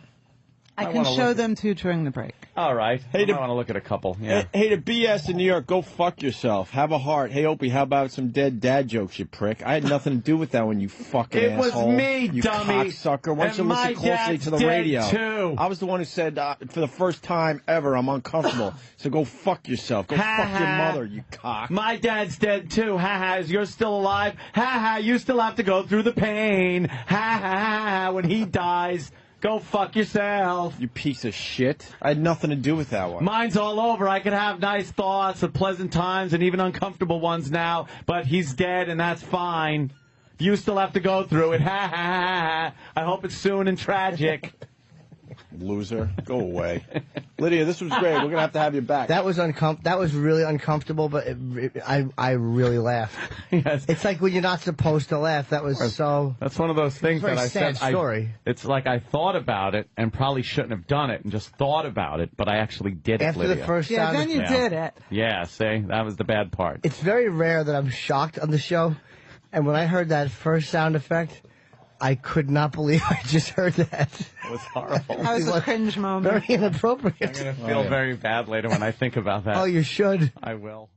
I can show them to you during the break. All right. Hey, I want to look at a couple. Yeah. Hey, to BS in New York, go fuck yourself. Have a heart. Hey, Opie, how about some dead dad jokes, you prick? I had nothing to do with that when you fucking It was asshole. me, you dummy. cocksucker. Why don't you And listen my closely to the dad's radio? dead, too. I was the one who said, for the first time ever, I'm uncomfortable. So go fuck yourself. Go fuck your mother, you cock. My dad's dead too. Ha ha. You're still alive. Ha ha. You still have to go through the pain. Ha ha ha. When he dies, go fuck yourself. You piece of shit. I had nothing to do with that one. Mine's all over. I could have nice thoughts of pleasant times and even uncomfortable ones now, but he's dead and that's fine. You still have to go through it. Ha ha ha. I hope it's soon and tragic. Loser. Go away. Lydia, this was great. We're going to have you back. That was That was really uncomfortable, but I really laughed. Yes. It's like when you're not supposed to laugh. That was so... That's one of those things that I said. Story. It's like I thought about it and probably shouldn't have done it and just thought about it, but I actually did it, After Lydia. the first Yeah, sound then you did it. Yeah, see? That was the bad part. It's very rare that I'm shocked on the show, and when I heard that first sound effect, I could not believe I just heard that. It was horrible. That was a cringe moment. Very inappropriate. I'm going to feel very bad later when I think about that. Oh, you should. I will.